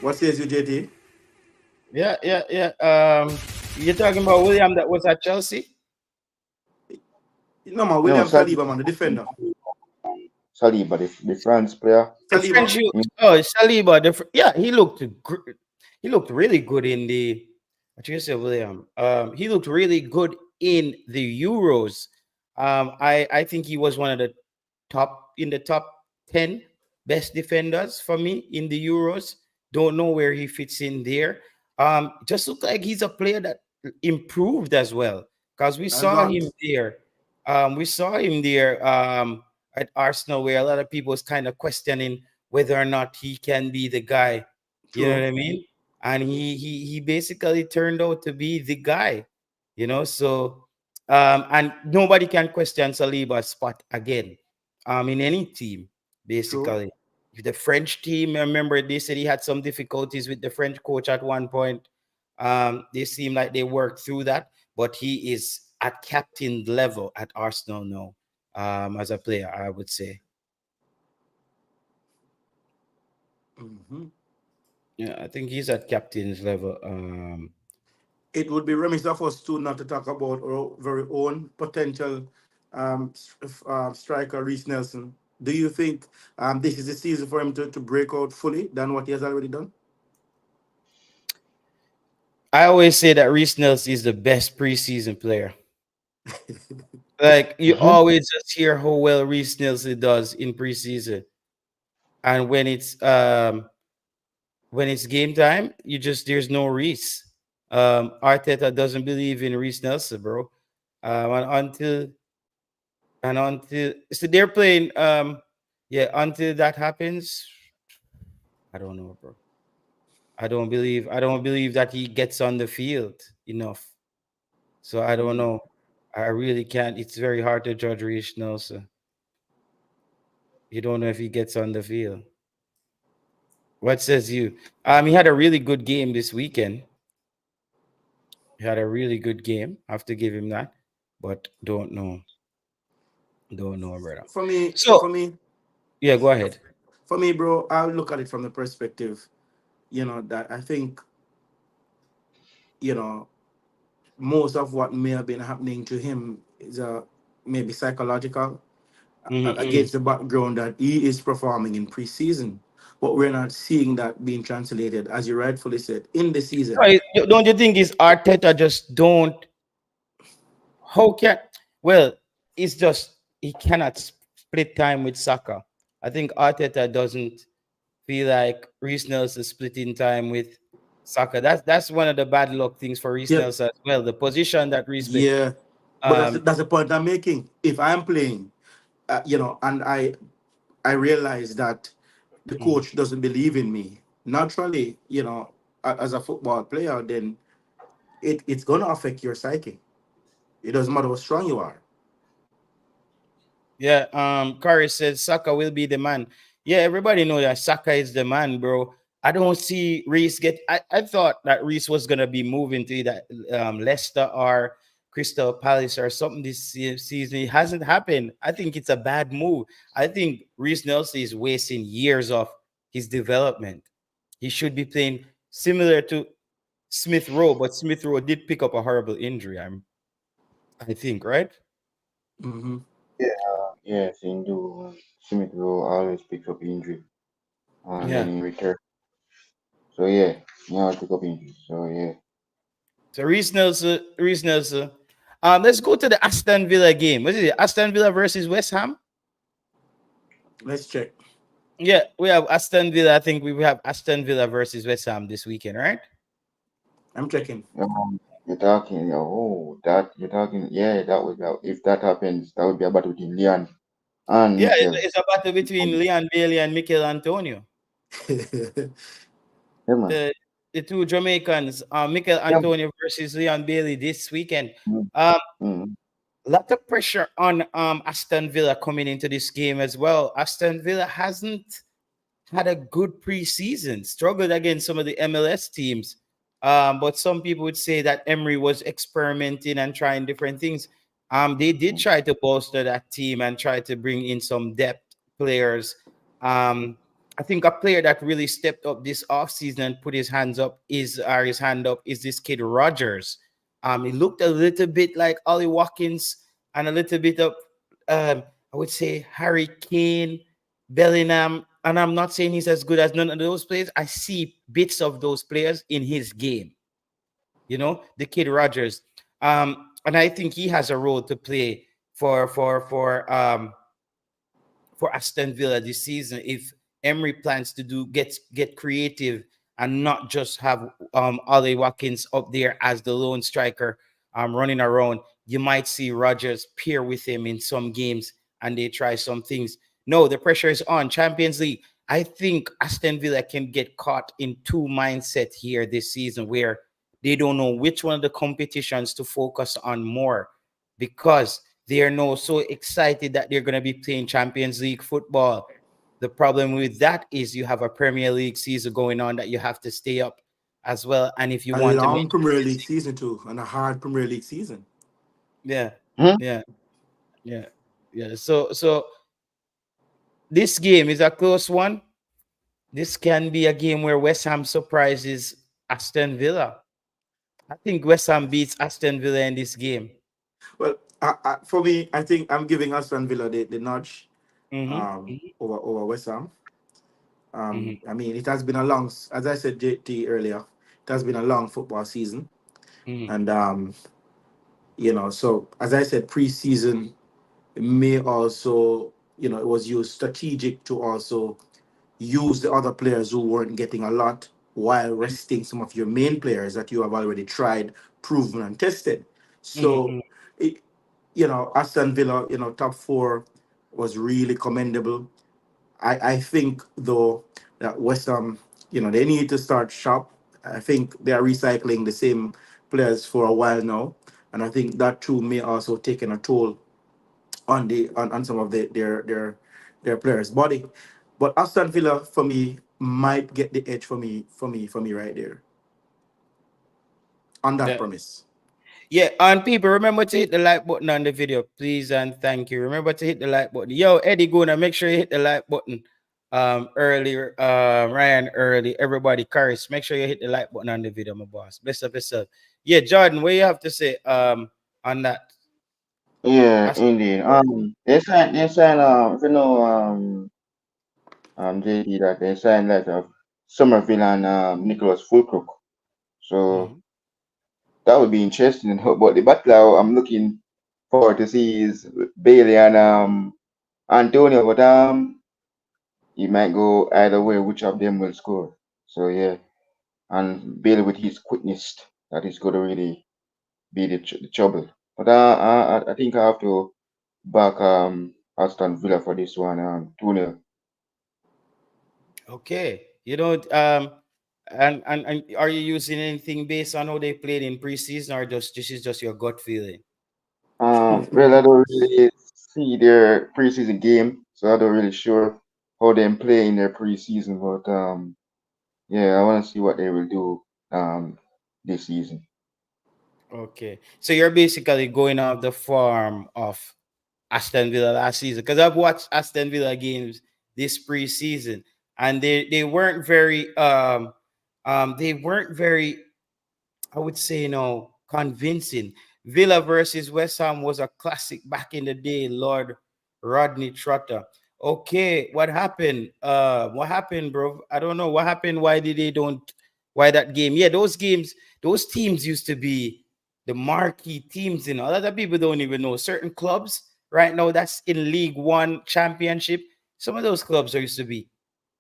What says you, JT? yeah, yeah, yeah. You're talking about William that was at Chelsea? No, man, no, William Saliba, man, the defender. Saliba, the France player. The Saliba. French youth. He, Oh, Saliba. Yeah, he looked really good in the. What you say, William? He looked really good in the Euros. I think he was one of the top 10 best defenders for me in the Euros. Don't know where he fits in there. Just look like he's a player that improved as well because we A saw him lot. there. We saw him there at Arsenal where a lot of people was kind of questioning whether or not he can be the guy. You know what True. I mean? And he basically turned out to be the guy. So and nobody can question Saliba's spot again in any team, True. basically. If the French team, I remember they said he had some difficulties with the French coach at one point. They seem like they worked through that, but he is at captain level at Arsenal now, as a player, I would say. Mm-hmm. Yeah, I think he's at captain's level. It would be remiss of us too not to talk about our very own potential striker, Reece Nelson. Do you think this is the season for him to break out fully than what he has already done? I always say that Reece Nelson is the best preseason player. Like you mhm. always just hear how well Reece Nelson does in preseason, and when it's game time, there's no Reese. Arteta doesn't believe in Reese Nelson, bro. And until so they're playing. Yeah, until that happens, I don't know, bro. I don't believe that he gets on the field enough. So I don't know. I really can't. It's very hard to judge Reece Nelson. You don't know if he gets on the field. What says you? He had a really good game this weekend. He had a really good game. I have to give him that, but don't know, brother. For me, So for me, yeah, go ahead. for me, bro, I look at it from the perspective, that I think, you know, most of what may have been happening to him is maybe psychological, Mm-hmm. against the background that he is performing in preseason. But we're not seeing that being translated, as you rightfully said, in the season. Don't you think is Arteta just don't? How can? Well, it's just he cannot split time with Saka. I think Arteta doesn't feel like Reece Nelson splitting time with Saka. That's one of the bad luck things for Reece Yeah, Nelson as well. The position that Reece play. yeah. But Um, that's the point I'm making. If I'm playing, and I realize that the mm, coach doesn't believe in me, naturally, as a football player, then it's gonna affect your psyche. It doesn't matter how strong you are. yeah. Curry said Saka will be the man. Yeah, everybody know that Saka is the man, bro. I don't see Reese get. I thought that Reese was gonna be moving to either Leicester or Crystal Palace or something this season. It hasn't happened. I think it's a bad move. I think Reese Nelson is wasting years of his development. He should be playing similar to Smith Rowe, but Smith Rowe did pick up a horrible injury. I think, right? Hmm. Yes, indeed. Smith Rowe always picks up injury and then Yeah. in return. So yeah, he always pick up injury. So yeah. So Reese Nelson. Let's go to the Aston Villa game. What is it? Aston Villa versus West Ham. Let's check. Yeah, we have Aston Villa. I think we have Aston Villa versus West Ham this weekend, right? I'm checking. You're talking, you're talking, yeah, that would, if that happens, that would be a battle between Leon and Yeah, Mikel. it's a battle between Leon Bailey and Mikel Antonio. Yeah, man. The the two Jamaicans, Mikel Yeah. Antonio versus Leon Bailey this weekend. Mm, Um, mm, lot of pressure on Aston Villa coming into this game as well. Aston Villa hasn't had a good preseason, struggled against some of the MLS teams. But some people would say that Emery was experimenting and trying different things. They did mm. try to bolster that team and try to bring in some depth players. I think a player that really stepped up this offseason and put his hand up is this kid Rogers. He looked a little bit like Ollie Watkins and a little bit of I would say Harry Kane, Bellingham, and I'm not saying he's as good as none of those players. I see bits of those players in his game. The kid Rogers. And I think he has a role to play for Aston Villa this season if Emery plans to get creative and not just have Ollie Watkins up there as the lone striker running around. You might see Rogers pair with him in some games and they try some things. No, the pressure is on. Champions League. I think Aston Villa can get caught in two mindset here this season where they don't know which one of the competitions to focus on more because they are now so excited that they're going to be playing Champions League football. The problem with that is you have a Premier League season going on that you have to stay up as well. And if you A want to make long Premier League season too, and a hard Premier League season. yeah, Hmm? yeah, yeah, yeah. So this game is a close one. This can be a game where West Ham surprises Aston Villa. I think West Ham beats Aston Villa in this game. Well, for me, I think I'm giving Aston Villa the nudge, Mm-hmm. over West Ham. Mm-hmm. I mean, it has been a long, as I said JT earlier, it has been a long football season, Mm-hmm. and so as I said, preseason may also, it was used strategic to also use the other players who weren't getting a lot while resting some of your main players that you have already tried, proven, and tested. So, Mm-hmm. it, Aston Villa, top four was really commendable. I think though that West Ham, they need to start shop. I think they are recycling the same players for a while now. and I think that too may also taken a toll on on some of their players' body. But Aston Villa for me might get the edge for me right there on that The, premise. yeah, and people remember to hit the like button on the video, please and thank you. Remember to hit the like button. Yo, Eddie Guna, make sure you hit the like button. Earlier, Ryan early, everybody, Caris, make sure you hit the like button on the video, my boss. Best of yourself. Yeah, Jordan, what you have to say on that? Yeah, Aston indeed. Villa. They signed if you know JT, that they signed like Somerville and Nicholas Fulcrook. So Mhm. that would be interesting. But the battle I'm looking forward to see is Bailey and Antonio. But it might go either way, which of them will score. So yeah, and Bailey with his quickness, that is going to really be the trouble. But I think I have to back Aston Villa for this one. 2-0. Okay. You don't and are you using anything based on how they played in preseason, or just this is just your gut feeling? Well, I don't really see their preseason game, so I don't really sure how them play in their preseason. But yeah, I want to see what they will do this season. Okay. So you're basically going off the form of Aston Villa last season, because I've watched Aston Villa games this preseason, and they weren't very they weren't very, I would say, convincing. Villa versus West Ham was a classic back in the day, Lord Rodney Trotter. Okay, what happened? What happened, bro? I don't know what happened. Why did they don't? Why that game? Yeah, those games, those teams used to be the marquee teams. A lot of people don't even know certain clubs right now that's in League One Championship. Some of those clubs used to be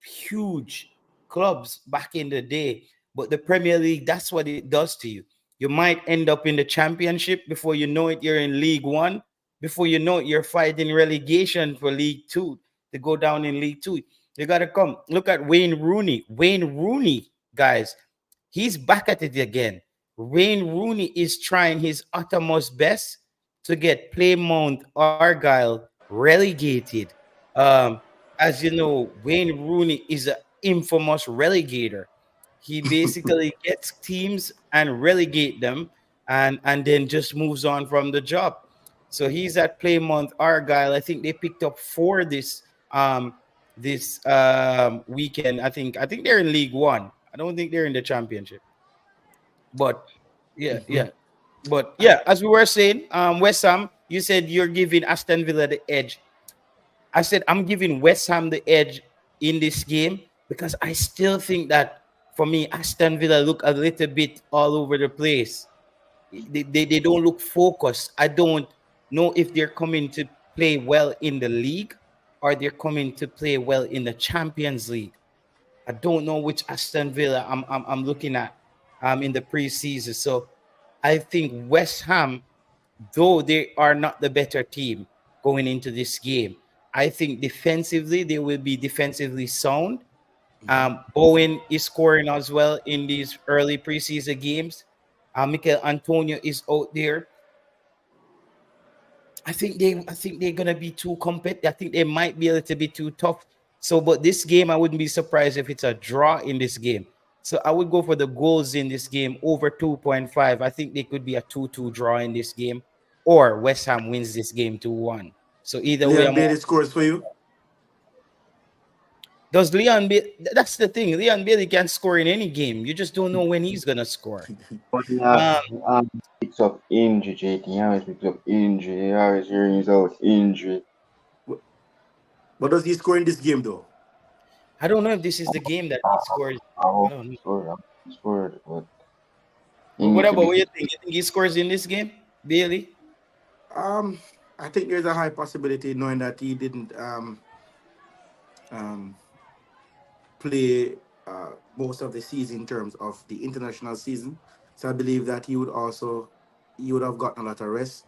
huge clubs back in the day. But the Premier League, that's what it does to you. You might end up in the championship. Before you know it, you're in League One. Before you know it, you're fighting relegation for League Two to go down in League Two. You got to come. Look at Wayne Rooney. Wayne Rooney, guys, he's back at it again. Wayne Rooney is trying his uttermost best to get Plymouth Argyle relegated. Um, as you know, Wayne Rooney is an infamous relegator. He basically gets teams and relegate them, and then just moves on from the job. So he's at Plymouth Argyle. I think they picked up four this weekend. I think they're in League One. I don't think they're in the championship. But yeah, Mhm. yeah. But yeah, as we were saying, West Ham, you said you're giving Aston Villa the edge. I said I'm giving West Ham the edge in this game because I still think that for me, Aston Villa look a little bit all over the place. They don't look focused. I don't know if they're coming to play well in the league or they're coming to play well in the Champions League. I don't know which Aston Villa I'm looking at in the preseason. So I think West Ham, though they are not the better team going into this game, I think defensively they will be defensively sound. Bowen is scoring as well in these early preseason games. Mikel Antonio is out there. I think they're gonna be too competitive. I think they might be a little bit too tough. So, but this game, I wouldn't be surprised if it's a draw in this game. So I would go for the goals in this game over 2.5. I think they could be a 2-2 draw in this game, or West Ham wins this game 2-1. So either way, Leon I'm on. Bailey scores for you. Does Leon Bailey? That's the thing. Leon Bailey can score in any game. You just don't know when he's gonna score. But Um, he picks up injury, JT. He always picks up injury. He always hearing he's out injury. What does he score in this game though? I don't know if this is the game that he scores. I I hope don't he know. scored. I hope he scored, but he But what need to about be. what you think? You think he scores in this game, Bailey? Um, I think there's a high possibility, knowing that he didn't um, play most of the season in terms of the international season. So I believe that he would have gotten a lot of rest.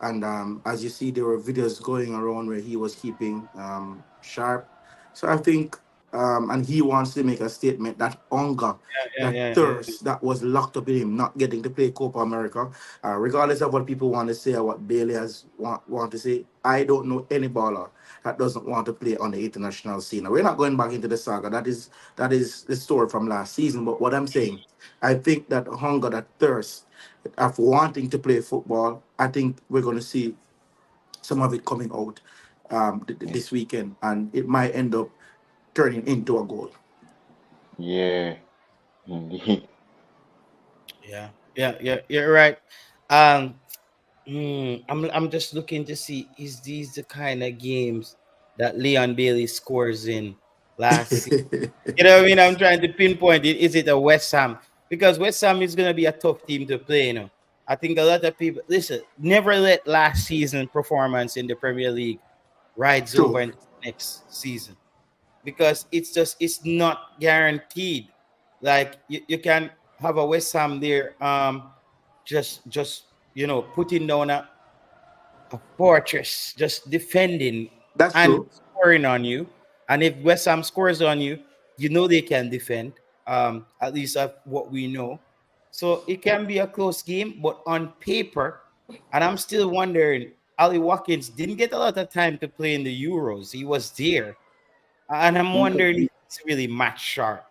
And as you see, there were videos going around where he was keeping sharp. So I think. and he wants to make a statement that hunger, Yeah, that yeah, yeah, yeah. thirst that was locked up in him, not getting to play Copa America, regardless of what people want to say or what Bailey has want to say. I don't know any baller that doesn't want to play on the international scene. Now, we're not going back into the saga. That is the story from last season. But what I'm saying, I think that hunger, that thirst of wanting to play football, I think we're going to see some of it coming out this weekend, and it might end up turning into a goal. Yeah, indeed. Yeah, yeah, yeah. You're right. Um, I'm just looking to see, is these the kind of games that Leon Bailey scores in last season? You know what I mean? I'm trying to pinpoint it. Is it a West Ham? Because West Ham is gonna be a tough team to play. I think a lot of people listen. Never let last season performance in the Premier League rides over True. into the next season, because it's not guaranteed. Like you can have a West Ham there, just putting down a fortress, just defending That's and true. scoring on you. And if West Ham scores on you, you know they can defend. At least of what we know. So it can be a close game, but on paper, and I'm still wondering, Ali Watkins didn't get a lot of time to play in the Euros. He was there. And I'm Okay. wondering if it's really match sharp.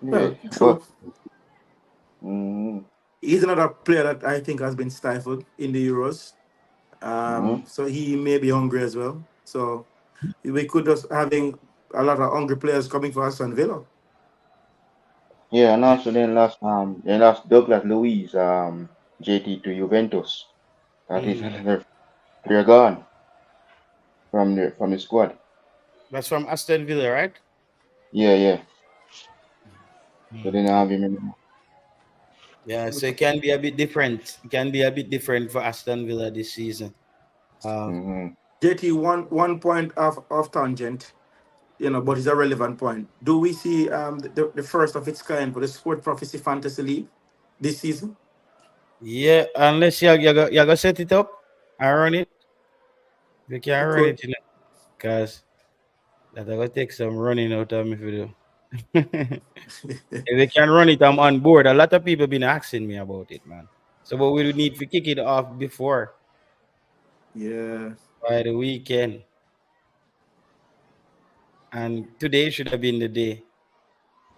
Yeah. Well, Well, true. mm, He's another player that I think has been stifled in the Euros. mm, So he may be hungry as well. So we could just having a lot of hungry players coming for Aston Villa. yeah, and also then lost Douglas Luiz, JT to Juventus. That is Mhm. another player gone from the squad. That's from Aston Villa, right? Yeah, yeah. So then I Okay. have him in. Yeah, so it can be a bit different. It can be a bit different for Aston Villa this season. Um, Mm-hmm. JT, one point of tangent, but it's a relevant point. Do we see the first of its kind for the Sport Prophecy Fantasy League this season? yeah, unless you go set it up and run it, you We can run could. it, because that will take some running out of me for do. If they can run it, I'm on board. A lot of people been asking me about it, man. So, but we need to kick it off before Yeah. by the weekend, and today should have been the day.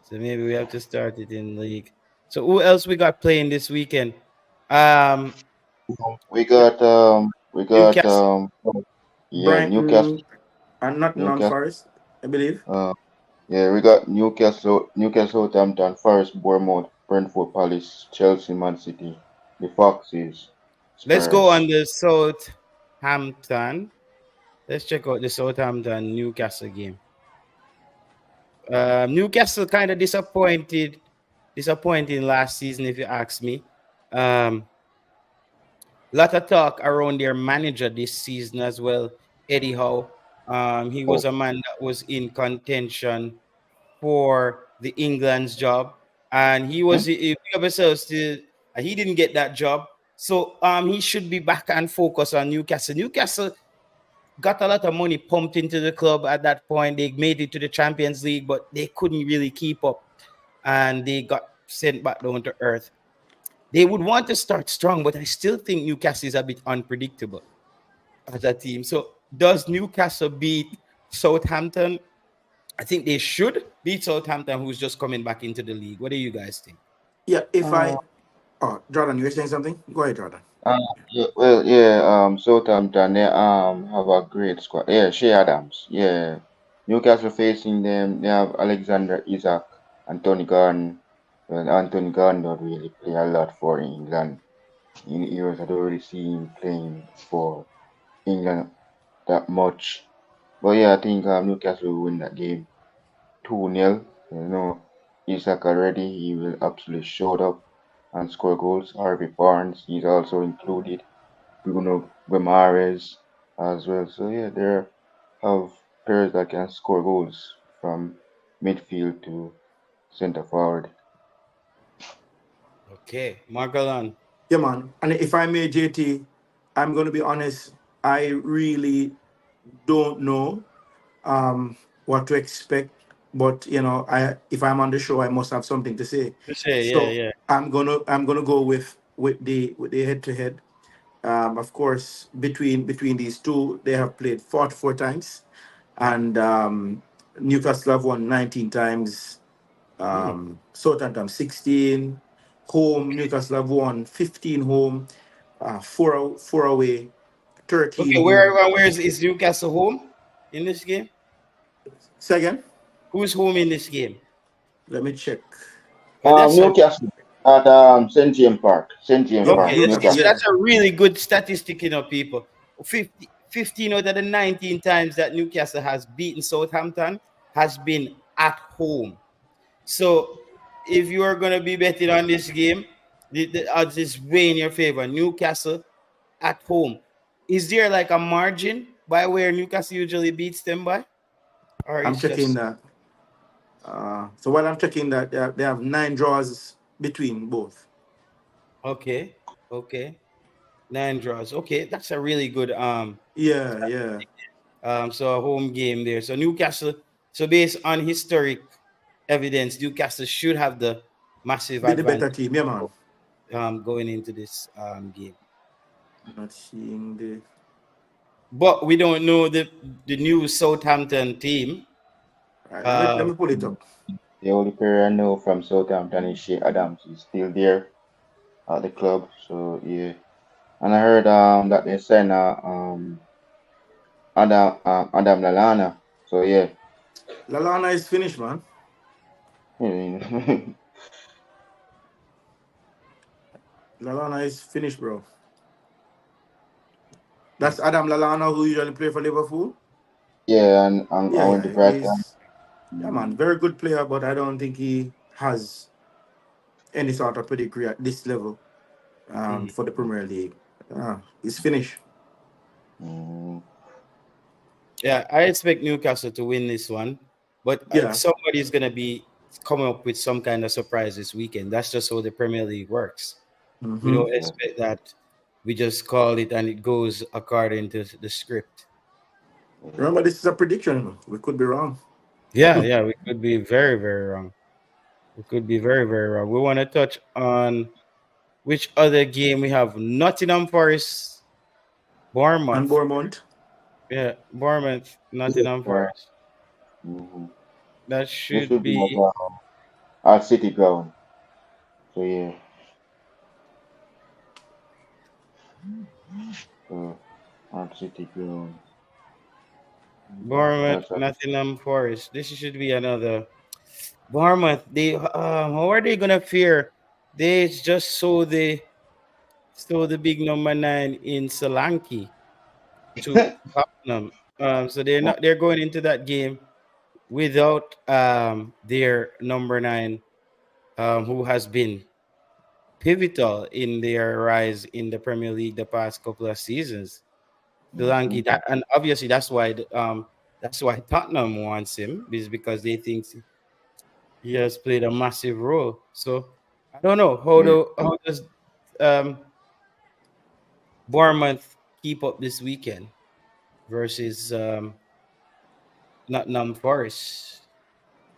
So maybe we have to start it in league. So who else we got playing this weekend? Um, We got Newcastle. yeah, Newcastle Brighton and Nottingham Newcastle Forest, I believe. uh yeah, we got Newcastle, Southampton, Forest, Bournemouth, Brentford, Palace, Chelsea, Man City, the Foxes, Let's go Spurs. on the Southampton. Let's check out the Southampton Newcastle game. Newcastle kind of disappointing last season, if you ask me. Um, Lot of talk around their manager this season as well, Eddie Howe. He Oh, was a man that was in contention for the England's job, and he hmm? was he still. He didn't get that job, so he should be back and focus on Newcastle. Newcastle got a lot of money pumped into the club at that point. They made it to the Champions League, but they couldn't really keep up, and they got sent back down to earth. They would want to start strong, but I still think Newcastle is a bit unpredictable as a team. So does Newcastle beat Southampton? I think they should beat Southampton, who's just coming back into the league. What do you guys think? Yeah, if Uh, I. Oh, Jordan, you were saying something? Go ahead, Jordan. yeah, well, yeah, Southampton, they have a great squad. Yeah, Shea Adams. Yeah. Newcastle facing them, they have Alexander Isak, Anthony Gordon. Well, Anthony Gordon don't really play a lot for England. In years, I don't really see him playing for England that much. But yeah, I think Newcastle will win that game 2-0. You know, Isak already, he will absolutely show up and score goals. Harvey Barnes, he's also included. Bruno Guimaraes as well. So yeah, there have players that can score goals from midfield to centre forward. Okay, Margalan. Yeah, man. And if I may, JT, I'm going to be honest. I really don't know. what to expect. But if I'm on the show, I must have something to say. To say, yeah, So yeah. I'm gonna go with the head to head. Of course, between these two, they have played 44 times, and Newcastle have won 19 times. Hmm. Southampton 16 home. Newcastle have won 15 home, four away, 13 Okay, home. where is Newcastle home in this game? Second, Who's home in this game? let me check. Because that's a Newcastle at St James Park. St James Yeah, Park, okay. Newcastle. So Newcastle. Yeah, that's a really good statistic, people. 15 out of the 19 times that Newcastle has beaten Southampton has been at home. So if you are going to be betting on this game, the odds is way in your favor. Newcastle at home. Is there like a margin by where Newcastle usually beats them by? Or I'm it's checking just that. So while I'm checking that, they have 9 draws between both. okay, okay. 9 draws. Okay, that's a really good Yeah, yeah. so a home game there. So Newcastle, so based on historic evidence, Newcastle should have the massive Be the better advantage team, yeah, man. going into this game. Not seeing the. But we don't know the new Southampton team. All right, let Uh, me pull it up. The only player I know from Southampton is Shea Adams. He's still there at the club. So yeah. And I heard that they signed Adam Lallana. So yeah. Lalana is finished, man. Lalana is finished, bro. That's Adam Lalana who usually play for Liverpool. Yeah, and I Yeah, went to yeah. Brighton. Yeah, man. Very good player, but I don't think he has any sort of pedigree at this level mhm. for the Premier League. He's finished. Mm, Yeah, I expect Newcastle to win this one, but Yeah. somebody's gonna be coming up with some kind of surprise this weekend. That's just how the Premier League works. We Mm-hmm. don't expect that. We just call it and it goes according to the script. yeah. Remember, this is a prediction. We could be wrong. Yeah, yeah, we could be very, very wrong. We could be very, very wrong. We want to touch on which other game we have. Nottingham Forest, And Bournemouth. Bournemouth. Yeah, Bournemouth, Yeah, Nottingham yeah. Forest. Mhm. That This should will be be at City Ground. So yeah. So at City Ground. Bournemouth, That's a, Nottingham Forest. This should be another Bournemouth. They how are they gonna fare? They just saw the big number 9 in Solanke to Tottenham. So they're going into that game without their number 9, who has been pivotal in their rise in the Premier League the past couple of seasons. Solanke, Mhm. that and obviously that's why Tottenham wants him, is because they think he has played a massive role. So I don't know Yeah. how does um Bournemouth keep up this weekend versus Nottingham Forest.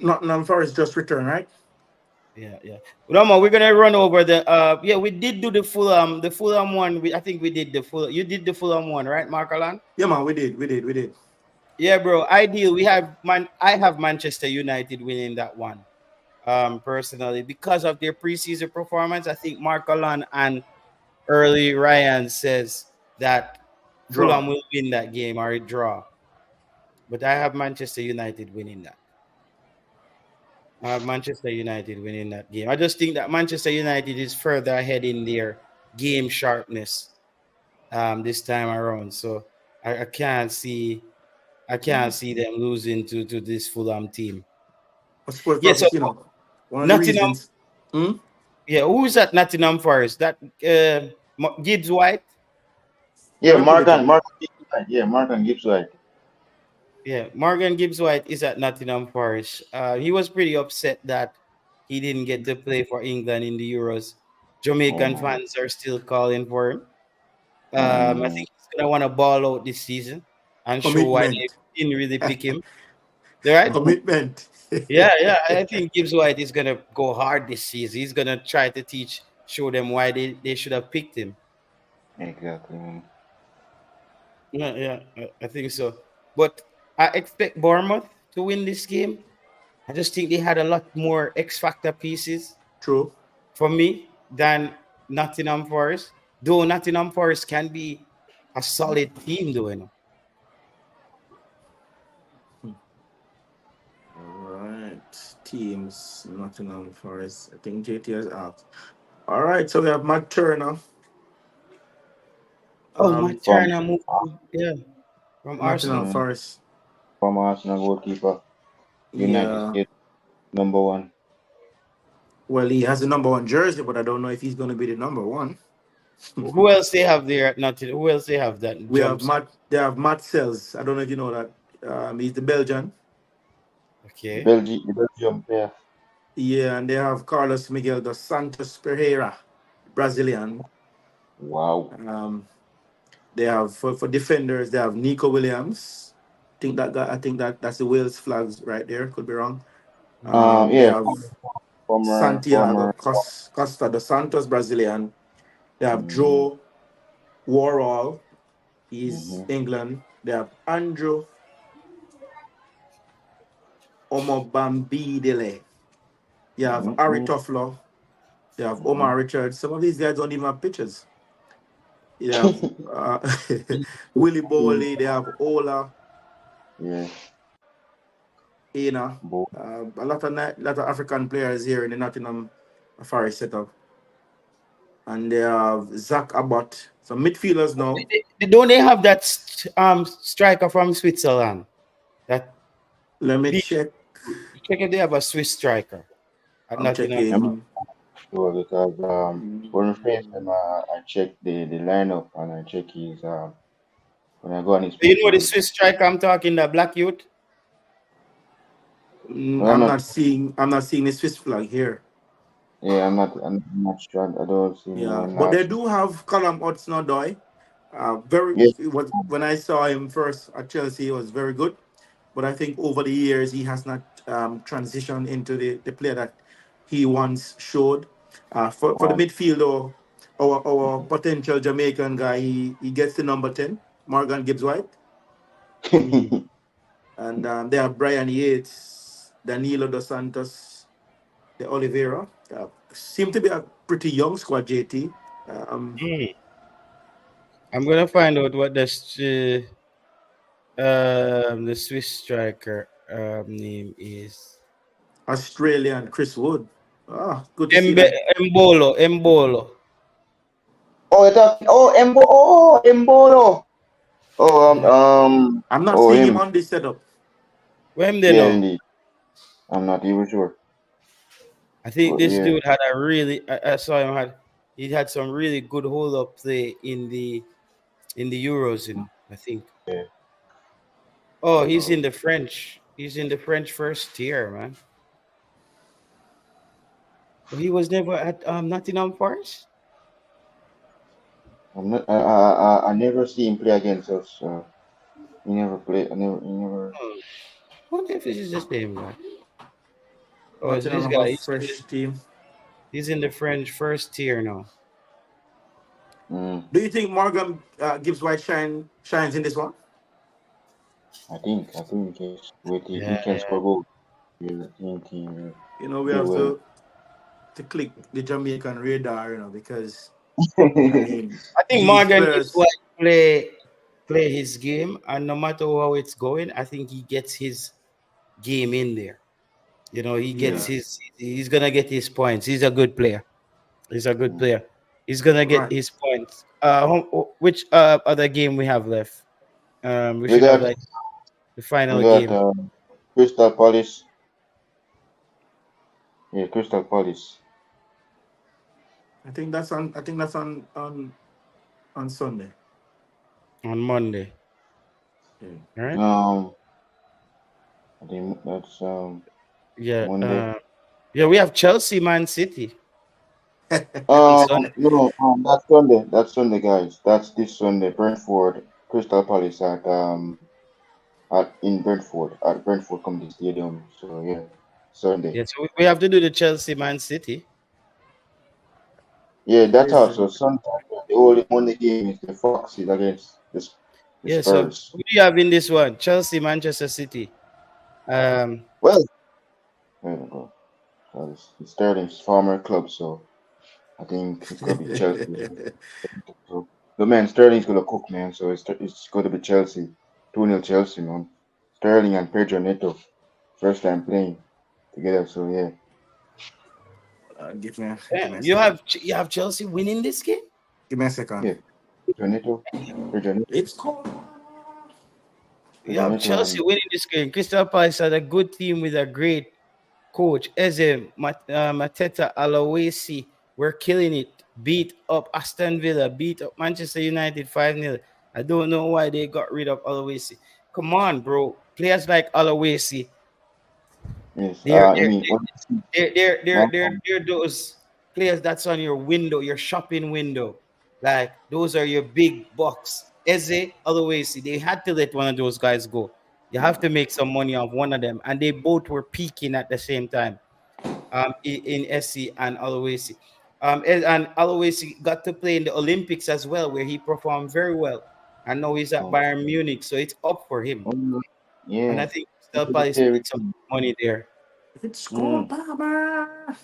Nottingham Forest just returned, right? Yeah, yeah. Roma, we're gonna run over the yeah, we did do the Fulham one. I think we did the full you did the Fulham one, right, Mark Alan? Yeah, man. We did. Yeah, bro. Ideal. I have Manchester United winning that one. Personally, because of their preseason performance. I think Mark Alan and early Ryan says that Draw. Fulham will win that game or a draw. But I have Manchester United winning that. I have Manchester United winning that game. I just think that Manchester United is further ahead in their game sharpness this time around. So I can't see them losing to this Fulham team. I suppose Yeah, so because one of the Nottingham, reasons. Hmm? yeah, who's at Nottingham Forest? That Gibbs White? Let Yeah, me pull it up. Morgan Gibbs White. Yeah, Morgan Gibbs White. Yeah, Morgan Gibbs White is at Nottingham Forest. He was pretty upset that he didn't get to play for England in the Euros. Jamaican Oh, fans are still calling for him. I mm, think he's gonna want to ball out this season. and show why they Commitment. didn't really pick him. Right? Commitment. Yeah. I think Gibbs White is gonna go hard this season. He's gonna try to show them why they should have picked him. Exactly. Man. Yeah, I think so. But I expect Bournemouth to win this game. I just think they had a lot more X factor pieces True. for me than Nottingham Forest. Though Nottingham Forest can be a solid team, though, you know. All right. Teams, Nottingham Forest. I think JT has asked. All right. So we have Matt Turner. Oh, Matt From Turner moved from Arsenal. Nottingham Forest. from Arsenal goalkeeper. United Yeah. States number 1. Well, he has the number 1 jersey, but I don't know if he's going to be the number 1. Who else they have there at Nottingham? Who else they have that We have jumps? Matt. They have Matt Sells. I don't know if you know that. He's the Belgian. Okay. The Belgium player. Yeah, and they have Carlos Miguel dos Santos Pereira, Brazilian. Wow. They have for defenders. They have Nico Williams. I think that's the Wales flags right there. Could be wrong. They Yeah, have former Santiago Costa dos Santos, Brazilian. They have Joe Worrall. He's England. They have Andrew Omobambidele. You have Ari Toffler. They have Omar Richards. Some of these guys don't even have pictures. You have Willie Bowley. They have Ola. Yeah. A lot of African players here in the Nottingham Forest setup. And they have Zach Abbott. So midfielders now. Don't they have that striker from Switzerland? Let me check. Check if they have a Swiss striker. I'm checking. Sure, because when we face them, I check the lineup and I check his when I go on his. Do you know the Swiss striker I'm talking, the black youth? I'm not seeing the Swiss flag here. Yeah, I'm not sure. I don't see. Yeah, but they do have Callum Hudson-Odoi. When I saw him first at Chelsea, he was very good. But I think over the years he has not transitioned into the player that he once showed. For the midfield, though, our potential Jamaican guy, he gets the number 10, Morgan Gibbs-White. And they have Brian Yates, Danilo dos Santos, the Oliveira. Seem to be a pretty young squad, JT. I'm gonna find out what the Swiss striker name is. Australian Chris Wood. Good to see that. Embolo. Oh, you're talking. Oh, Embolo. Oh, I'm not seeing him on this setup. When they know? Indeed. I'm not even sure. I think this dude had a really. I saw him he had some really good hold up play in the Euros, you know. I think. Yeah. Oh, he's in the French. He's in the French first tier, man. He was never at Nottingham Forest. I never see him play against us. He never played. He never. I wonder if this is the same guy. Oh, This guy. Fresh team. He's in the French first tier now. Do you think Morgan Gibbs-White shines in this one? I think he's he can score goals. You know, we have to click the Jamaican radar, you know, because I think Morgan Gibbs-White play his game, and no matter how it's going, I think he gets his game in there. You know, he gets he's gonna get his points. He's a good player. He's gonna get his points. Which other game we have left? We should have like the final game. Crystal Palace. Yeah, Crystal Palace. I think that's on Sunday. On Monday. Yeah. All right. I think that's Monday. We have Chelsea, Man City. No, that's Sunday. That's Sunday, guys. That's this Sunday. Brentford, Crystal Palace at in Brentford at Brentford Community Stadium. So yeah, Sunday. Yeah, so we have to do the Chelsea Man City. Yeah, It that's is. also Sunday. The only Monday game is the Foxes against the Yeah, so Spurs. who do you have in this one? Chelsea, Manchester City. Um, Well, there we go. It's Sterling's former club, so I think it's gonna be Chelsea. So the man Sterling's gonna cook, man. So it's gonna be Chelsea, 2-0 Chelsea, man. Sterling and Pedro Neto, first time playing together. So yeah, Give me damn, a second. you have Chelsea winning this game. Give me a second. yeah, Pedro Neto, Pedro Neto, It's cold. You Pedro have Neto, Chelsea and winning this game. Crystal Palace had a good team with a great coach. Eze Mateta Alawesi were killing it. Beat up Aston Villa, beat up Manchester United 5-0. I don't know why they got rid of Alawesi. Come on, bro. Players like Alawesi, yes. they're I they're mean, they're one, they're, they're those players that's on your window, your shopping window. Like those are your big bucks. Eze, Alawesi, they had to let one of those guys go. You have to make some money off one of them, and they both were peaking at the same time. In SC and Aloisi. And Aloisi got to play in the Olympics as well, where he performed very well. And now he's at oh, Bayern Munich, so it's up for him. oh, And I yeah, think Crystal it's a Palace very need some money there. It's cold, mm, Baba.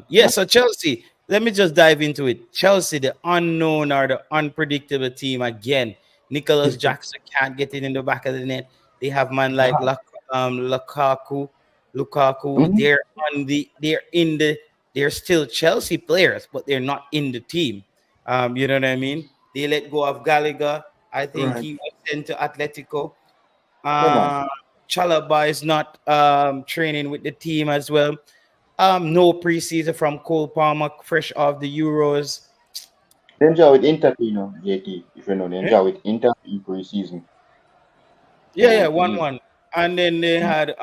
Yeah, so Chelsea, let me just dive into it. Chelsea, the unknown or the unpredictable team again. Nicholas Jackson can't get it in the back of the net. They have man like Lukaku. Lukaku, mm, they're still Chelsea players, but they're not in the team. You know what I mean? They let go of Gallagher. I think Right. he was sent to Atletico. yeah, man. Uh, Chalaba is not training with the team as well. No preseason from Cole Palmer, fresh off the Euros. They enjoy with Inter, JT. If you know, they Yeah, enjoy with Inter in pre-season. yeah, So 1-1. And then they had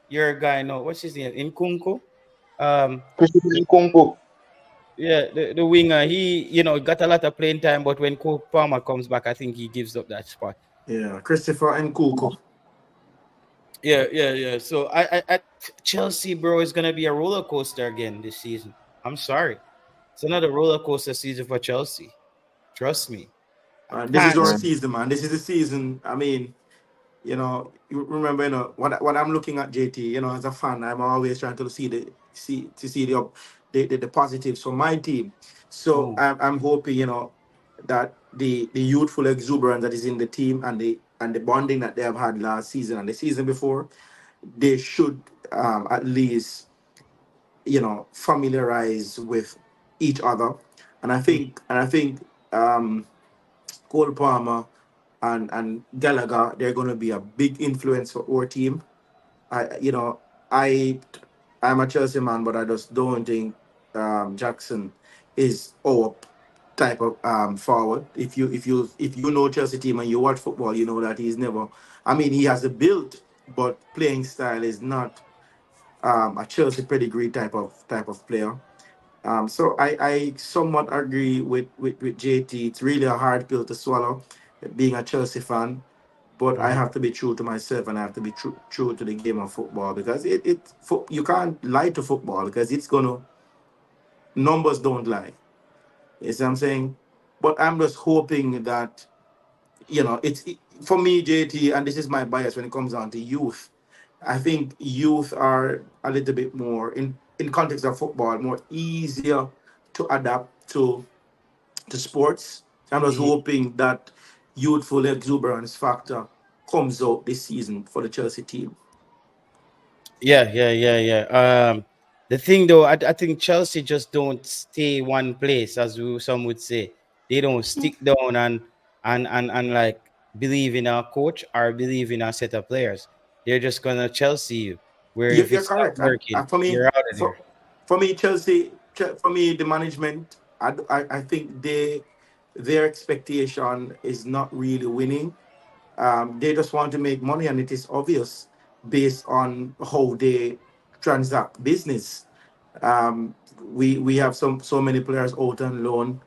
your guy, no, what's his name? Nkunku. Um, Christopher Nkunku. yeah, the winger, he got a lot of playing time, but when Cole Palmer comes back, I think he gives up that spot. Yeah, Christopher and Kuku. Yeah. So Chelsea, bro, is gonna be a roller coaster again this season. I'm sorry. It's another roller coaster season for Chelsea. Trust me. I This is can't. our Yeah, season, man. This is the season. I mean, you remember, what I'm looking at, JT. As a fan, I'm always trying to see the positives for my team. So Oh, I'm hoping, that the youthful exuberance that is in the team, and the bonding that they have had last season and the season before, they should, at least, familiarize with each other. And I think Cole Palmer and Gallagher, they're going to be a big influence for our team. I you know I I'm a Chelsea man, but I just don't think Jackson is our type of forward. If you know Chelsea team and you watch football, you know that he's never. I mean, he has a build, but playing style is not a Chelsea pedigree type of player. So I somewhat agree with JT. It's really a hard pill to swallow, being a Chelsea fan. But I mhm. have to be true to myself, and I have to be true to the game of football, because you can't lie to football, because it's gonna numbers don't lie. You see what I'm saying? But I'm just hoping that, for me, JT, and this is my bias when it comes down to youth. I think youth are a little bit more, in context of football, more easier to adapt to sports. So I'm just Mhm. hoping that youthful exuberance factor comes out this season for the Chelsea team. Yeah. The thing though, I think Chelsea just don't stay one place, as some would say. They don't stick down and like believe in our coach or believe in our set of players. They're just gonna Chelsea you. Where if You're it's not correct. And working, for me, you're out of there. for me, Chelsea, for me, the management, I think their expectation is not really winning. They just want to make money, and it is obvious based on how they transact business. We have so many players out on loan,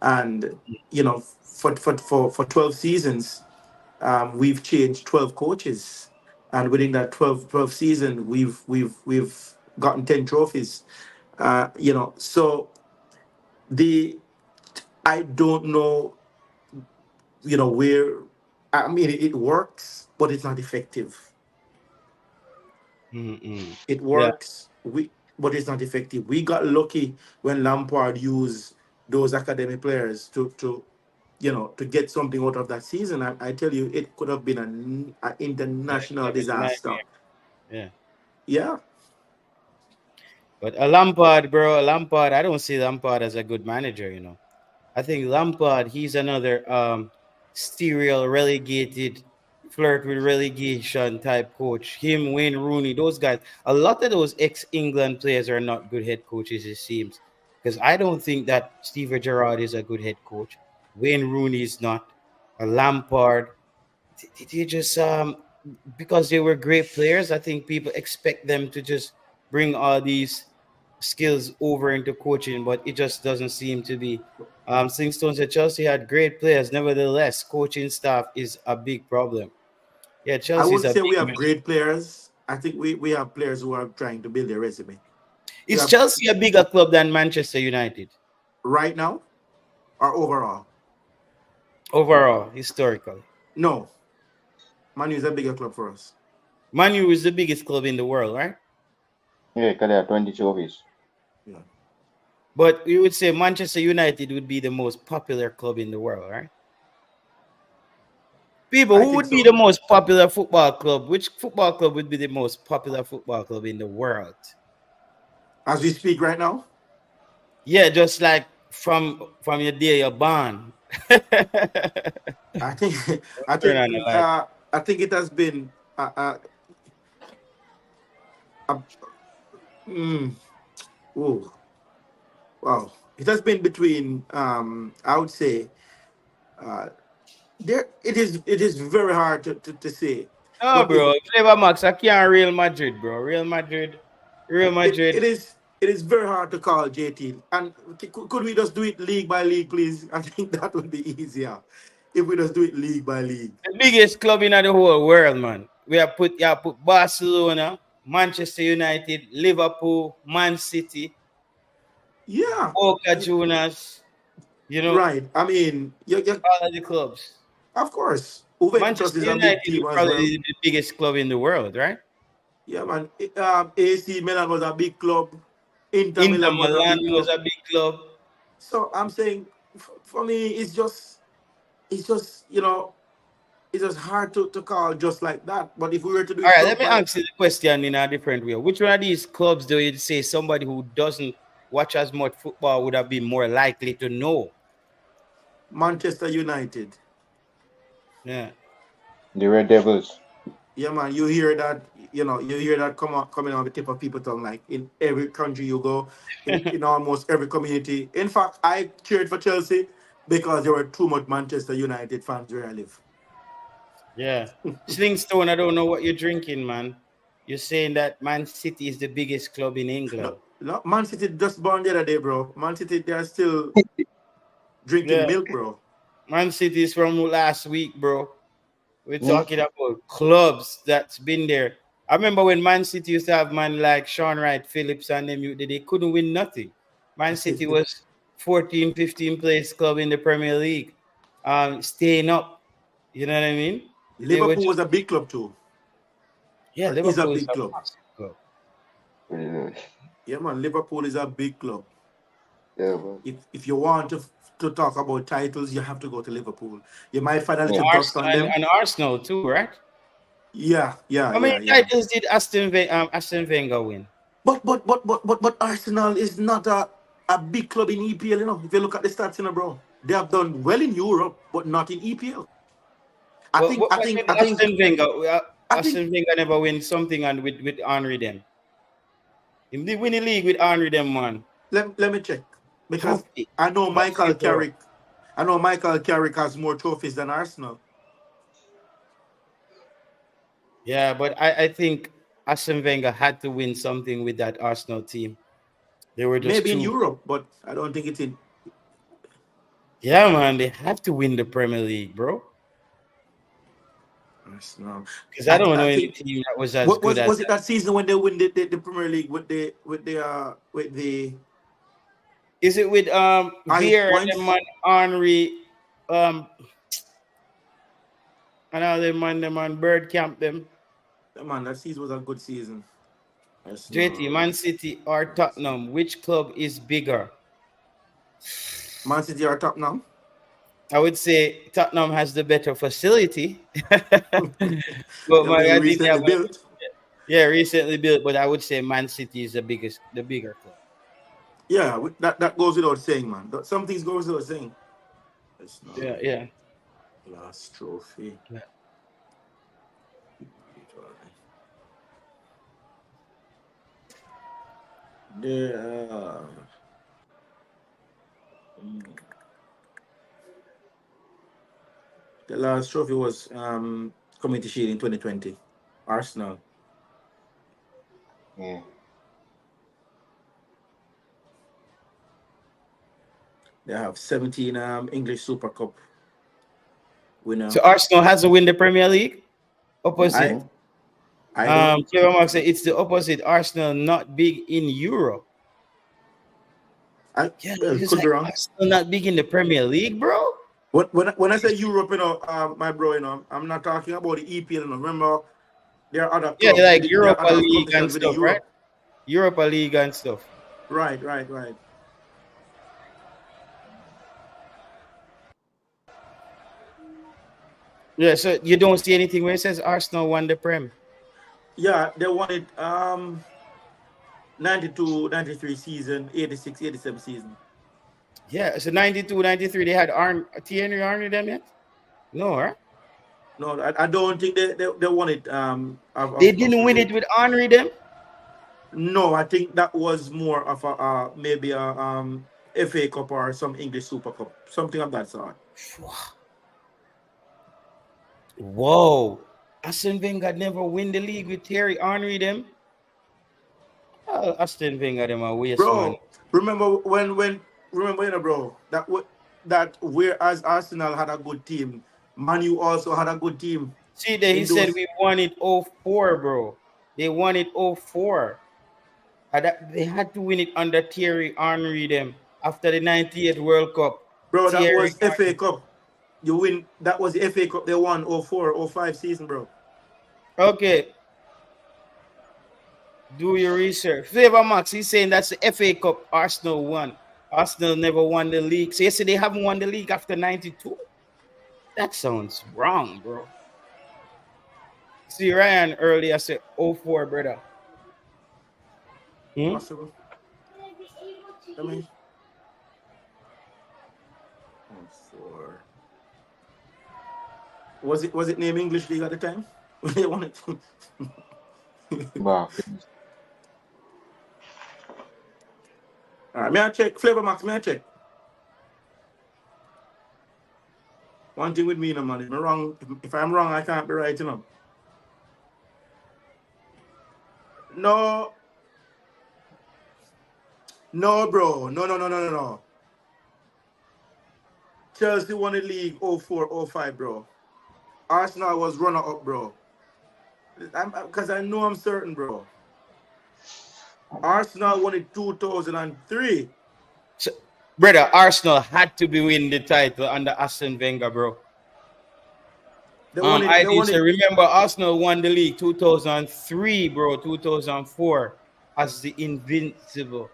and for 12 seasons, we've changed 12 coaches, and within that 12 season, we've gotten 10 trophies. So the I don't know, where. I mean, it works, but it's not effective. Mm-mm. It Yeah. works, but it's not effective. We got lucky when Lampard used those academy players to get something out of that season. I tell you, it could have been an Yeah, it could international have been a disaster. nightmare. Yeah. Yeah, But a Lampard, bro, a Lampard, I don't see Lampard as a good manager. I think Lampard, he's another serial relegated, flirt with relegation type coach. Him, Wayne Rooney, those guys. A lot of those ex-England players are not good head coaches, it seems. Because I don't think that Steven Gerrard is a good head coach. Wayne Rooney is not. A Lampard, they just because they were great players, I think people expect them to just bring all these skills over into coaching, but it just doesn't seem to be. Singstone said Chelsea had great players, nevertheless, coaching staff is a big problem. Yeah, I Chelsea's wouldn't a say we big have mess. great players. I think we have players who are trying to build their resume. We Is have Chelsea a bigger club than Manchester United right now or overall. overall, historically? No, Man U is a bigger club for us. Man U is the biggest club in the world, right? Yeah, because there are 20 trophies. Yeah, But you would say Manchester United would be the most popular club in the world, right? People, I who think would be so. the most popular football club? Which football club would be the most popular football club in the world? As we speak right now, Yeah, just like from your day you're born. Turn I think I on think the light. I think it has been uh, mm, oh wow, it has been between I would say there it is very hard to say, No, but if bro. Flavor Max, I can't Real Madrid, bro. Real it Madrid. is very hard to call JT. And could we just do it league by league, please? I think that would be easier if we just do it league by league. The biggest club in the whole world, man. We have put Barcelona, Manchester United, Liverpool, Man City, Yeah, Boca Juniors, you know, right. I mean, all of the clubs. of course, Juventus Manchester is a big United team would as probably well. be the biggest club in the world, right? Yeah, man. AC Milan was a big club. Inter Inter Milan was a Milan big was club. a big club. So I'm saying, for me, it's just it's just hard to call just like that. But if we were to do All it right, let club me by ask you the question in a different way. Which one of these clubs do you say somebody who doesn't watch as much football would have been more likely to know? Manchester United, Yeah. The Red Devils. yeah, man, you hear that coming on the tip of people's tongue, like in every country you go, in almost every community. In fact, I cheered for Chelsea because there were too much Manchester United fans where I live. Yeah. Slingstone, I don't know what you're drinking, man. You're saying that Man City is the biggest club in No, England. no, Man City just born the other day, bro. Man City, they are still drinking Yeah. milk, bro. Man City is from last week, bro. We're Hmm? talking about clubs that's been there. I remember when Man City used to have man like Sean Wright, Phillips, and them, they couldn't win nothing. Man City was 14, 15 place club in the Premier League, staying up. You know what I mean? They were Liverpool was just, a big club too. yeah, Is a Liverpool is big a club. massive club. Yeah, Yeah, man. Liverpool is a big club. man. If you want to talk about titles, you have to go to Liverpool. You might find a Yeah. little dust Arsenal on them. and Arsenal too, right? Yeah, yeah, How many yeah, yeah. titles did Aston Wenger win? But Arsenal is not a big club in EPL. If you look at the stats, bro, they have done well in Europe, but not in EPL. I But think what, I what think did I think I think Aston Wenger never win something and with Henry them. He did win the league with Henry them, man. let me check, because Trophy. I know Trophy, Michael bro. Carrick. I know Michael Carrick has more trophies than Arsenal. Yeah, but I think Aston Wenger had to win something with that Arsenal team. They were just Maybe in too. Europe, but I don't think it's in. Yeah, man, they have to win the Premier League, bro. Arsenal. Because I don't know I any think team that was as what good as was it that season when they win the Premier League with the Is it with highest Vieira and points? them man Henry and all them man Bird Camp them? Yeah, man, that season was a good season. JT, Arsenal. Man City or Tottenham? Which club is bigger? Man City are top now. I would say Tottenham has the better facility. But They're I being think they have recently built. recently built, but I would say Man City is the bigger club. Yeah, that goes without saying, man. Some things goes without saying. Arsenal Yeah. last trophy. Yeah. The the last trophy was Community Shield in 2020. Arsenal. Yeah. They have 17 English Super Cup winner. So Arsenal hasn't win the Premier League. Opposite. No. I don't. Clever Mark said it's the opposite. Arsenal not big in Europe. I Yeah, well, it's could be like wrong. Arsenal not big in the Premier League, bro. When I say Europe, my bro, I'm not talking about the EPL. Remember, there are other Yeah, clubs. like There are Europa other League and competitions within stuff, right? Europe. Europa League and stuff. Right. Yeah, so you don't see anything where it says Arsenal won the Prem. Yeah, they won it 92, 93 season, 86, 87 season. Yeah, so 92, 93, they had Thierry Henry them yet? No, right? No, I don't think they won it. They didn't win it with Henry them? No, I think that was more of a maybe a FA Cup or some English Super Cup, something of that sort. Whoa. Aston Wenger never win the league with Thierry Henry them? Oh, Aston Wenger them a waste, Bro, man. remember bro, that whereas Arsenal had a good team, Man U also had a good team. See, he said we won it 04, bro. They won it 04. They had to win it under Thierry Henry them after the 98 World Cup. Bro, that Thierry was FA Cup. You win. That was the FA Cup. They won 04, 05 season, bro. Okay. Do your research. Flavor Max, he's saying that's the FA Cup Arsenal won. Arsenal never won the league. So you say they haven't won the league after 92? That sounds wrong, bro. See, Ryan earlier said 04, brother. Possible. Let me. 04. Was it named English League at the time? They won it. Wow. All right, may I check? Flavor Max, may I check? One thing with me, man. If I'm wrong, if I'm wrong, I can't be right, No. No, bro. No. Chelsea won the league 04, 05, bro. Arsenal was runner-up, bro. Because I know I'm certain, bro. Arsenal won it 2003. So, brother, Arsenal had to be winning the title under Arsene Wenger, bro. They won it. Remember, Arsenal won the league 2003, bro, 2004 as the Invincible.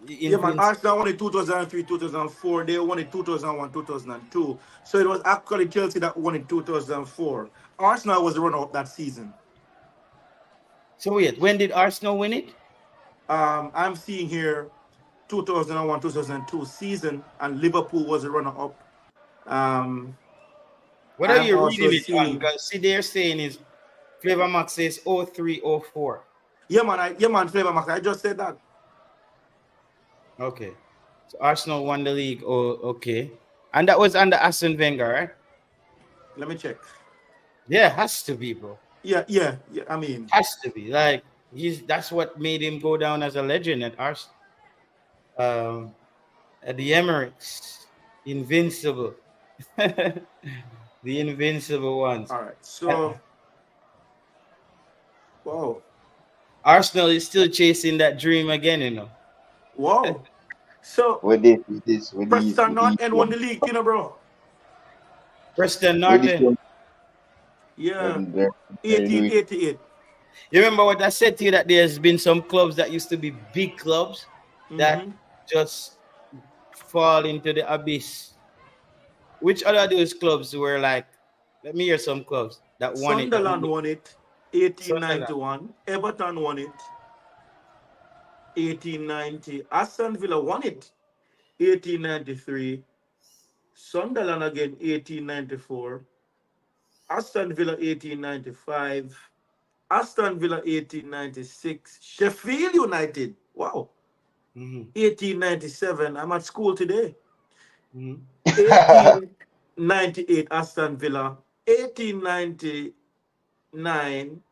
Yeah, man. Arsenal won it 2003, 2004. They won it 2001, 2002. So it was actually Chelsea that won it 2004. Arsenal was the runner-up that season. So wait, when did Arsenal win it? I'm seeing here 2001, 2002 season, and Liverpool was the runner-up. What are you reading it on? Because see, they're saying is Flavor Max says 03, 04. Yeah, man, Flavor Max. I just said that. Okay. So Arsenal won the league. Oh, okay. And that was under Arsene Wenger, right? Let me check. Yeah, has to be, bro. Yeah. I mean, has to be. Like that's what made him go down as a legend at Arsenal. At the Emirates, invincible. The invincible ones. All right. So, wow. Arsenal is still chasing that dream again, you know. Wow. So, With this, Preston with these, North End won the league, you know, bro. Preston with this, Norton. Yeah. they're doing 1888. You remember what I said to you that there's been some clubs that used to be big clubs that Mm-hmm. just fall into the abyss. Which other of those clubs were like, let me hear some clubs that won it. That Sunderland made won it, Sunderland. 1891. Everton won it, 1890. Aston Villa won it, 1893. Sunderland again, 1894. Aston Villa, 1895. Aston Villa, 1896. Sheffield United, wow, Mhm, 1897. I'm at school today. mhm. 1898, Aston Villa. 1899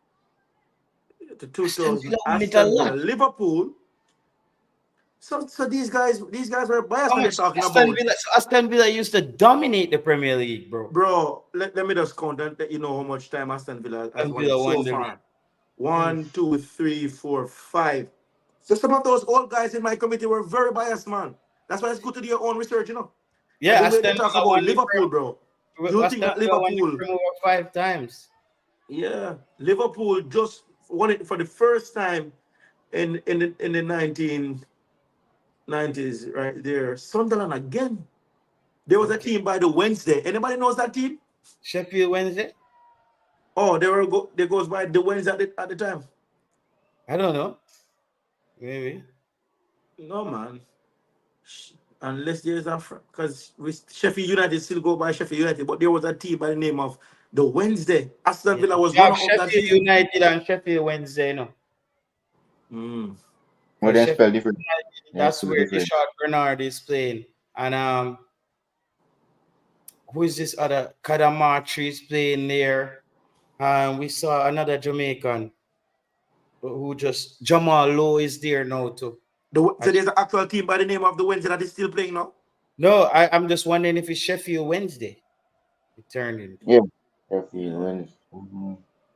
to Aston 2000, Villa won it a Aston Villa. lot. Liverpool. So these guys were biased How when they're much talking Aston about, Villa? So Aston Villa used to dominate the Premier League, bro. bro. Let me just count and let you know how much time Aston Villa has Aston won it Villa so won the league. far. One, two, three, four, five. So some of those old guys in my committee were very biased, man. That's why it's good to do your own research, you know. And Yeah, the way they Aston talk Villa about won the Liverpool, bro. You think Aston that Villa won the Liverpool, Premier over 5 times. yeah, Liverpool just won it for the first time in the 1990s, right there. Sunderland again. There was a Okay. team by the Wednesday. Anybody knows that team? Sheffield Wednesday? Oh, they goes by the Wednesday at the time. I don't know. Maybe. No man. Unless there's a because Sheffield United still go by Sheffield United, but there was a team by the name of the Wednesday. Aston Yeah. Villa was You have runner up that Sheffield season. United and Sheffield Wednesday, no. Mm. more Because than Sheffield spell different. United, Yeah, that's spell where different. Dishard Bernard is playing. And who is this other Kadamatri is playing there? And we saw another Jamaican who just Jamal Lowe is there now too. So there's an actual team by the name of the Wednesday that is still playing now. No, I'm just wondering if it's Sheffield Wednesday. It turned into. Yeah, Sheffield Yeah. Wednesday. Mm-hmm.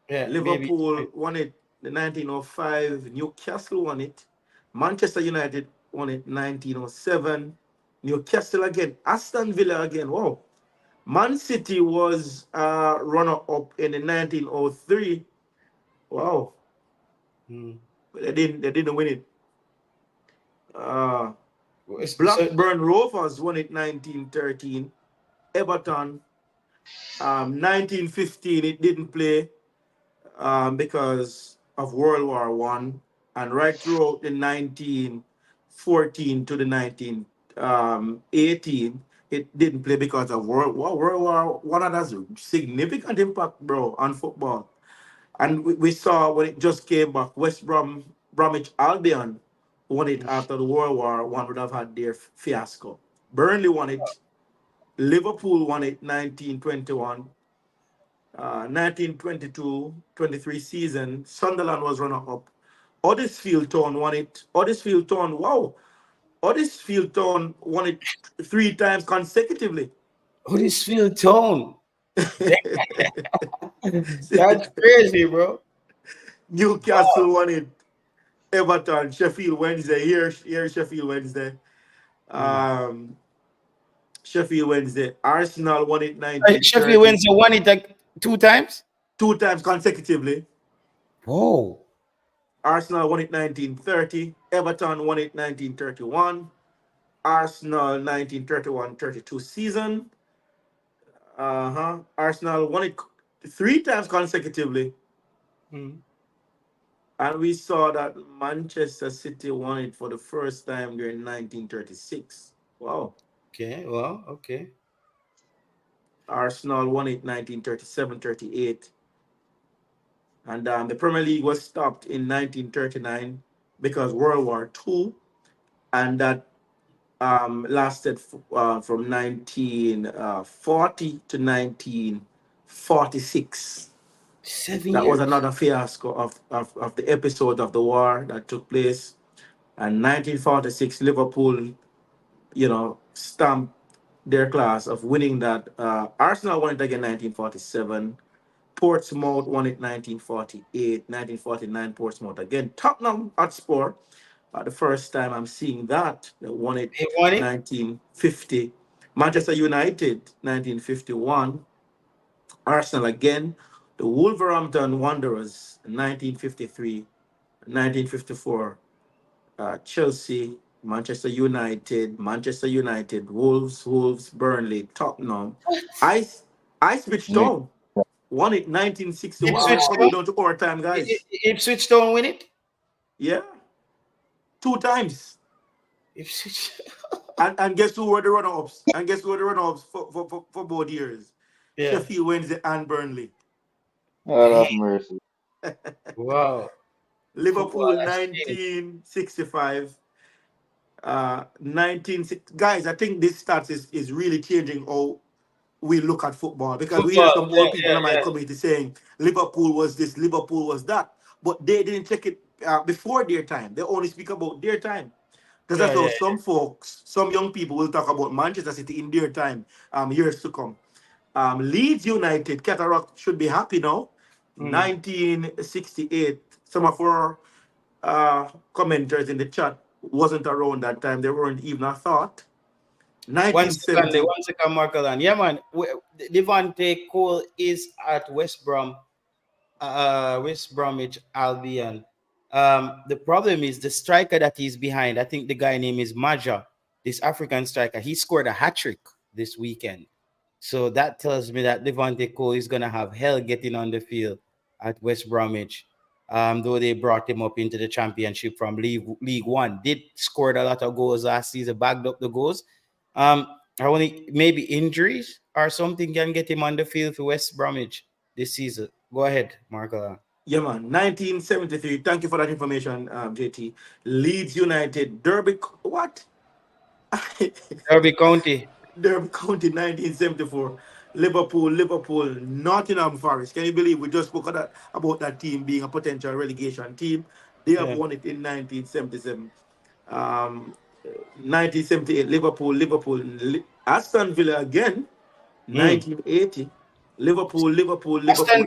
Yeah, maybe. Liverpool won it the 1905. Newcastle won it. Manchester United won it 1907. Newcastle again. Aston Villa again. Wow. Man City was runner up in the 1903. Wow. Hmm. But they didn't win it. Uh, So Blackburn Rovers won it 1913. Everton 1915 it didn't play because of World War One, and right throughout the 1914 to the 1918 it didn't play because of World War One had a significant impact, bro, on football. And we saw when it just came back, Bromwich Albion won it after the World War One would have had their fiasco. Burnley won it. Liverpool won it 1921. 1922-23 season, Sunderland was runner-up. Huddersfield Town won it. Huddersfield Town, wow. Huddersfield Town won it 3 times consecutively. Huddersfield Town. That's crazy, bro. Wow. Newcastle won it. Everton, Sheffield Wednesday. Here Sheffield Wednesday. Hmm. Um, Sheffield Wednesday. Arsenal won it Sheffield 1930. Wednesday won it like 2 times. 2 times consecutively. Whoa. Arsenal won it 1930. Everton won it 1931. Arsenal 1931-32 season. Arsenal won it 3 times consecutively. Hmm. And we saw that Manchester City won it for the first time during 1936. Wow. Okay. Well. Okay. Arsenal won it 1937-38. And the Premier League was stopped in 1939 because World War II. And that lasted from 1940 to 1946. That was7 years. another fiasco of the episode of the war that took place. And 1946, Liverpool, stamped their class of winning that. Arsenal won it again 1947. Portsmouth won it 1948, 1949 Portsmouth again. Tottenham Hotspur, the first time I'm seeing that, they won it They won it. 1950. Manchester United 1951. Arsenal again. The Wolverhampton Wanderers 1953, 1954. Chelsea, Manchester United, Wolves, Burnley, Tottenham. Ice, Ipswich Wait, Town won it 1961. We're Ipswich coming Town. down to overtime, guys. Ipswich Town win it. Yeah, two times. Ipswich. And guess who were the runner-ups? And guess who were the runner-ups for both years? Yeah. Sheffield Wednesday and Burnley. God Damn. have mercy. Wow. Football Liverpool has changed. 1965. 19 guys, I think this stats is really changing how we look at football, because we hear Football. some Yeah, old people yeah, in my yeah. community saying Liverpool was this, Liverpool was that, but they didn't check it before their time. They only speak about their time. Because Yeah, that's how yeah. some folks, some young people will talk about Manchester City in their time, years to come. Leeds United, Cataract should be happy now. Mm. 1968. Some of our commenters in the chat wasn't around that time. They weren't even a thought. One 1970. second, Mark. Yeah, man. Devante Cole is at West Bromwich Albion. The problem is the striker that he's behind. I think the guy name is Maja, this African striker. He scored a hat trick this weekend. So that tells me that Devante Cole is gonna have hell getting on the field at West Bromwich. Though they brought him up into the championship from League One, did scored a lot of goals last season, bagged up the goals. Um, I only maybe injuries or something can get him on the field for West Bromwich this season. Go ahead, Marco. Yeah, man. 1973. Thank you for that information, JT. Leeds United, Derby. What? Derby County. Derby County 1974. Liverpool, Nottingham Forest. Can you believe we just spoke about that team being a potential relegation team? They have Yeah. won it in 1977. 1978, Liverpool, Aston Villa again, Mm. 1980. Aston Liverpool, Villa,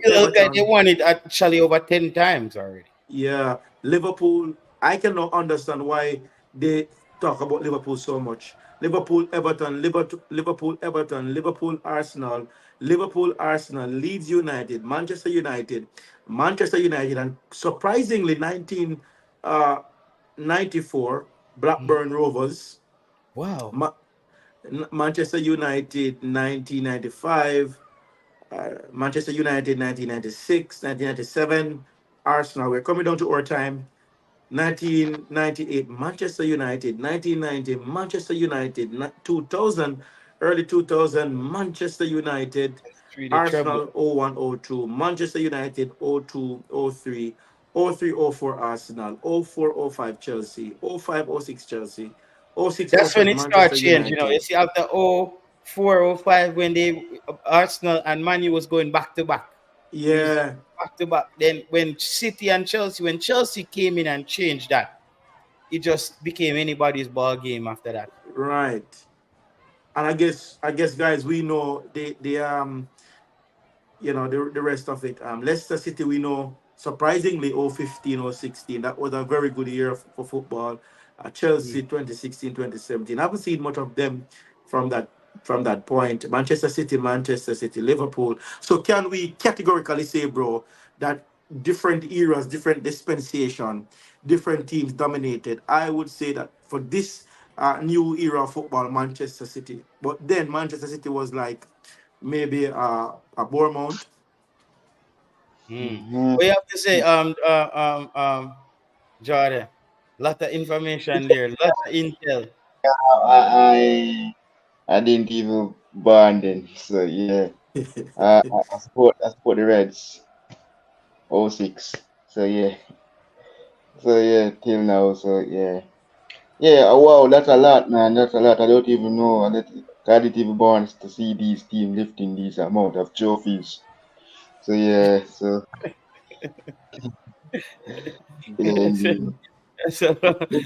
they Everton. won it actually over 10 times already. Yeah, Liverpool. I cannot understand why they talk about Liverpool so much. Liverpool, Arsenal, Leeds United, Manchester United, and surprisingly, 1994, Mm. Blackburn Rovers, Wow. Ma- Manchester United, 1995. Manchester United 1996, 1997, Arsenal. We're coming down to our time. 1998, Manchester United. 1990, Manchester United. 2000, early 2000, Manchester United. It's really trouble. Arsenal 01, 02, Manchester United 02, 03, 03, 04 Arsenal, 04, 05 Chelsea, 05, 06 Chelsea, 06, That's when 07 it starts Manchester change. You United. see after 04, 05, when they Arsenal and Manu was going back to back. It was Yeah, back to back. Then when City and Chelsea, when Chelsea came in and changed that, it just became anybody's ball game after that. right. And I guess guys, we know the rest of it. Leicester City, we know, surprisingly, 015, 016, that was a very good year for football. Mm. Chelsea 2016, 2017. I haven't seen much of them from that point. Manchester City, Liverpool. So can we categorically say, bro, that different eras, different dispensation, different teams dominated? I would say that for this new era of football, Manchester City. But then Manchester City was like maybe a Bournemouth. Mm. Mhm. What you have to say, Jordan? Lot of information there, lot of intel. I didn't even born then, so yeah. I support the Reds. 06. So yeah. So yeah, till now. So yeah. Yeah, wow, that's a lot, man. That's a lot. I don't even know. I didn't even born to see these teams lifting these amount of trophies. So yeah, so yeah, indeed. that's a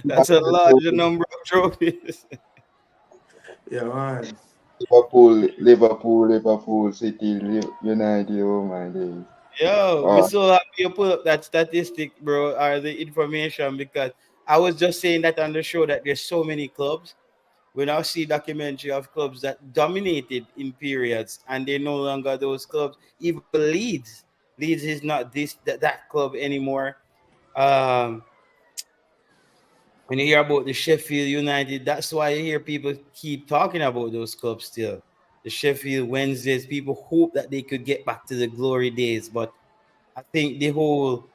that's a large number of trophies. Yeah, man. Liverpool City, United. Oh my days. Yo, me Oh, so happy you pull up that statistic, bro, or the information because I was just saying that on the show that there's so many clubs. We now see documentary of clubs that dominated in periods, and they're no longer those clubs. Even Leeds is not that club anymore. Um, when you hear about the Sheffield United, that's why you hear people keep talking about those clubs still. The Sheffield Wednesdays, people hope that they could get back to the glory days, but I think the whole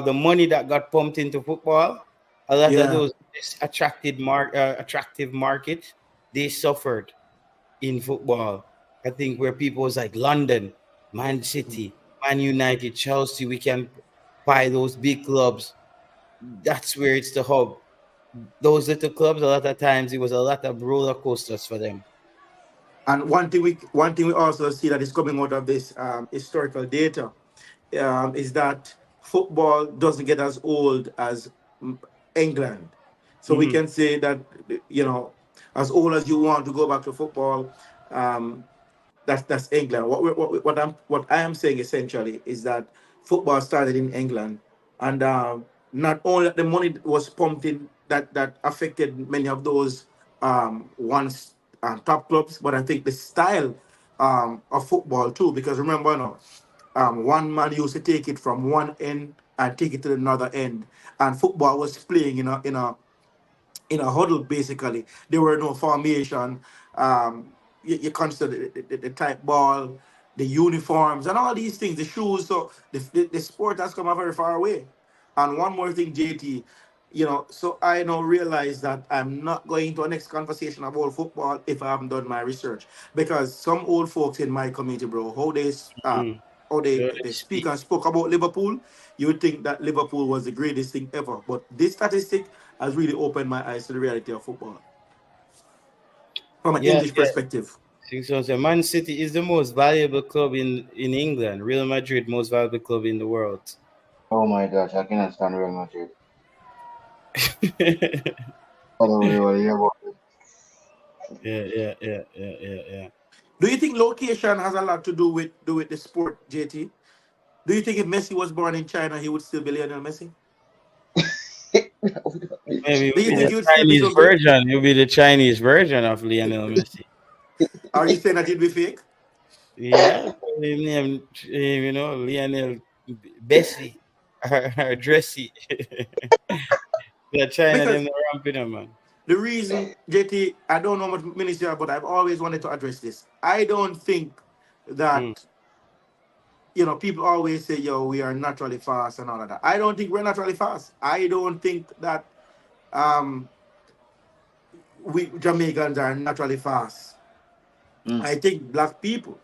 the money that got pumped into football, a lot of Yeah. those attractive market, they suffered in football. I think where people was like London, Man City, Man United, Chelsea, we can buy those big clubs. That's where it's the hub. Those little clubs, a lot of times, it was a lot of roller coasters for them. And one thing we also see that is coming out of this historical data is that football doesn't get as old as England. So we Mm-hmm. can say that, you know, as old as you want to go back to football, um, that's England. What I am saying essentially is that football started in England, and not only that the money was pumped in that affected many of those once top clubs, but I think the style of football too. Because remember now, one man used to take it from one end and take it to another end, and football was playing in a huddle basically. There were no formation. You consider the type ball, the uniforms, and all these things, the shoes. So the sport has come a very far away. And one more thing, JT, so I now realize that I'm not going to a next conversation about football if I haven't done my research. Because some old folks in my community, bro, Mm-hmm. how they, So they let's speak speak. and spoke about Liverpool, you would think that Liverpool was the greatest thing ever. But this statistic has really opened my eyes to the reality of football from an Yeah, English yeah. perspective. So Man City is the most valuable club in England. Real Madrid, most valuable club in the world. oh my gosh, I cannot stand Real Madrid. yeah, By the way, what do you about it? yeah. Do you think location has a lot to do with the sport, JT? Do you think if Messi was born in China, he would still be Lionel Messi? Maybe it Do will you be think the he would still be Chinese so great? version. It will be the Chinese version of Lionel Messi. Are you saying that he'd be fake? Yeah, probably name Lionel Bessie or Dressy. The China them Because the ramping up, man. the reason, JT, I don't know much minutes you have, but I've always wanted to address this. I don't think Mm. that, people always say, yo, we are naturally fast and all of that. I don't think we're naturally fast. I don't think that um, we Jamaicans are naturally fast. Mm, I think black people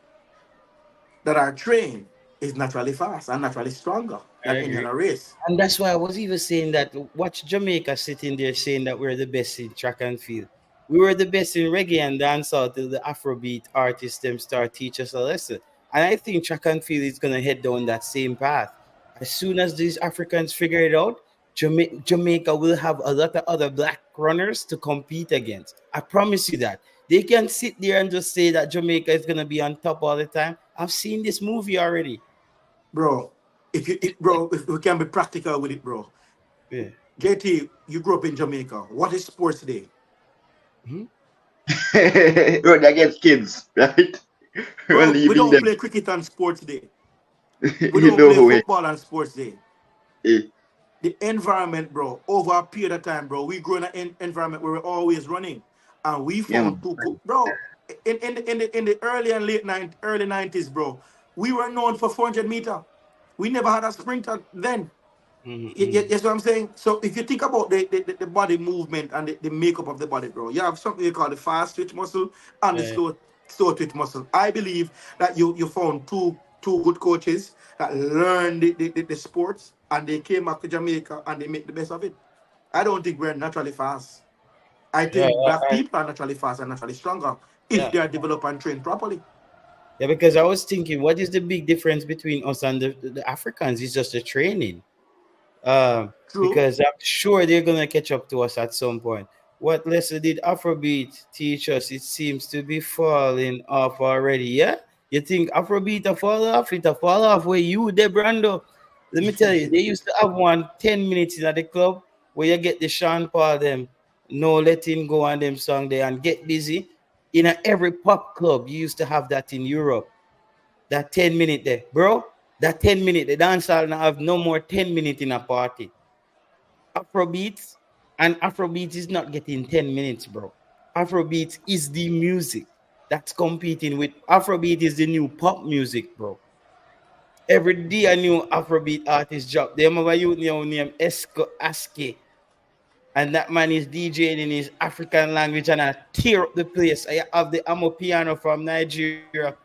that are trained is naturally fast and naturally stronger I than any agree. other race. And that's why I was even saying that watch Jamaica sitting there saying that we're the best in track and field. We were the best in reggae and dancehall till the Afrobeat artists them start teach us a lesson. And I think track and field is gonna head down that same path. As soon as these Africans figure it out, Jamaica will have a lot of other black runners to compete against. I promise you that. They can sit there and just say that Jamaica is gonna be on top all the time. I've seen this movie already. Bro, if we can be practical with it, bro. Yeah. JT, you grew up in Jamaica. What is sports day? Mhm. Run against kids, right? We're Bro, we leaving don't them. play cricket on sports day. We You don't know play who it football on sports day. is. The environment, bro, over a period of time, bro, we grew in an environment where we're always running. And we Yeah, found bro, in the early and early 90s, bro, we were known for 400 meter. We never had a sprinter then. Mhm. Yes, what I'm saying. So if you think about the body movement and the makeup of the body, bro, you have something you call the fast twitch muscle and the Yeah, slow twitch muscle. I believe that you found two good coaches that learned the sports and they came back to Jamaica and they make the best of it. I don't think we're naturally fast. I yeah, think black I, people are naturally fast and naturally stronger if yeah, they are developed and trained properly. yeah. Because I was thinking, what is the big difference between us and the Africans? It's just the training. True. Because I'm sure they're gonna catch up to us at some point. What lesson did Afrobeat teach us? It seems to be falling off already. Yeah? You think Afrobeat a fall off? It a fall off where you there, Brando. Let me tell you, they used to have 10 minutes in at the club where you get the Sean Paul them, no letting go on them song there and get busy. In every pop club, you used to have that in Europe. That 10 minute there, bro. That 10 minute, the dance hall now have no more 10 minute in a party. Afrobeats and Afrobeat is not getting 10 minutes, bro. Afrobeat is the music that's competing with Afrobeat is the new pop music, bro. Every day a new Afrobeat artist drop. They have a youth now named Esco Aske. And that man is DJing in his African language and I tear up the place. I have the Amo Piano from Nigeria.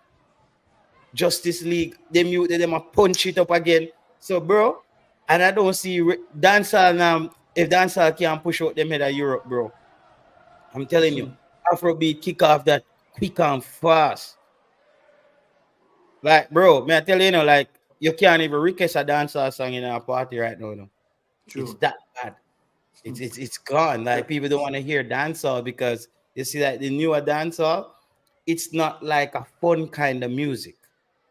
Justice League. They mute them a punch it up again. So, bro, and I don't see dancehall now. If dancehall can push out them head of Europe, bro, I'm telling you, Afrobeat kick off that quick and fast. Like, bro, may I tell you, like you can't even request a dancehall song in a party right now. No, it's True. that bad. It's gone. Like people don't want to hear dancehall because you see that the newer dancehall, it's not like a fun kind of music.